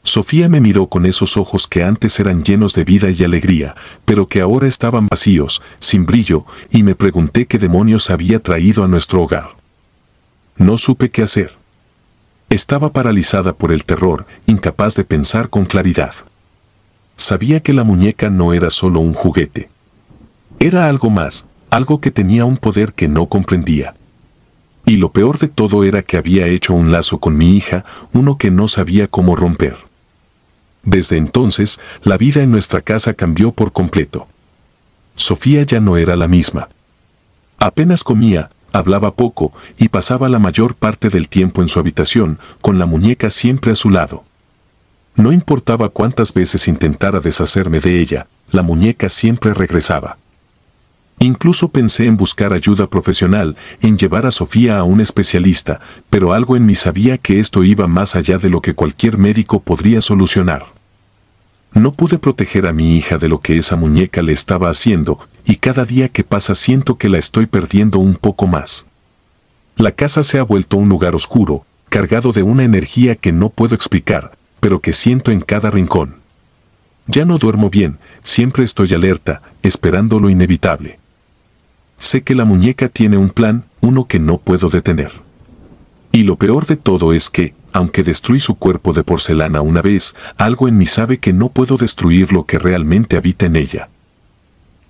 Sofía me miró con esos ojos que antes eran llenos de vida y alegría, pero que ahora estaban vacíos, sin brillo, y me pregunté qué demonios había traído a nuestro hogar. No supe qué hacer. Estaba paralizada por el terror, incapaz de pensar con claridad. Sabía que la muñeca no era solo un juguete. Era algo más, algo que tenía un poder que no comprendía. Y lo peor de todo era que había hecho un lazo con mi hija, uno que no sabía cómo romper. Desde entonces, la vida en nuestra casa cambió por completo. Sofía ya no era la misma. Apenas comía, hablaba poco y pasaba la mayor parte del tiempo en su habitación, con la muñeca siempre a su lado. No importaba cuántas veces intentara deshacerme de ella, la muñeca siempre regresaba. Incluso pensé en buscar ayuda profesional, en llevar a Sofía a un especialista, pero algo en mí sabía que esto iba más allá de lo que cualquier médico podría solucionar. No pude proteger a mi hija de lo que esa muñeca le estaba haciendo, y cada día que pasa siento que la estoy perdiendo un poco más. La casa se ha vuelto un lugar oscuro, cargado de una energía que no puedo explicar, pero que siento en cada rincón. Ya no duermo bien, siempre estoy alerta, esperando lo inevitable. Sé que la muñeca tiene un plan, uno que no puedo detener. Y lo peor de todo es que, aunque destruí su cuerpo de porcelana una vez, algo en mí sabe que no puedo destruir lo que realmente habita en ella.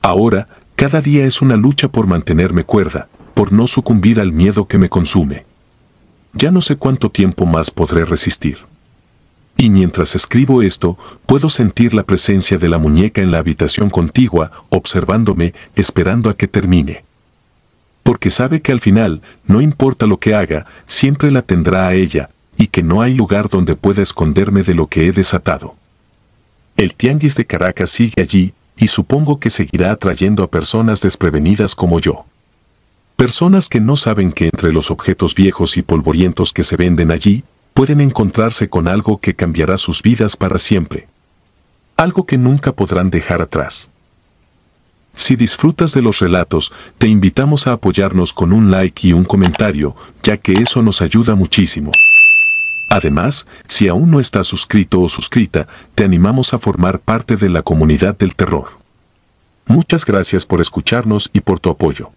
Ahora, cada día es una lucha por mantenerme cuerda, por no sucumbir al miedo que me consume. Ya no sé cuánto tiempo más podré resistir. Y mientras escribo esto, puedo sentir la presencia de la muñeca en la habitación contigua, observándome, esperando a que termine. Porque sabe que al final, no importa lo que haga, siempre la tendrá a ella, y que no hay lugar donde pueda esconderme de lo que he desatado. El tianguis de Caracas sigue allí, y supongo que seguirá atrayendo a personas desprevenidas como yo. Personas que no saben que entre los objetos viejos y polvorientos que se venden allí, pueden encontrarse con algo que cambiará sus vidas para siempre. Algo que nunca podrán dejar atrás. Si disfrutas de los relatos, te invitamos a apoyarnos con un like y un comentario, ya que eso nos ayuda muchísimo. Además, si aún no estás suscrito o suscrita, te animamos a formar parte de la comunidad del terror. Muchas gracias por escucharnos y por tu apoyo.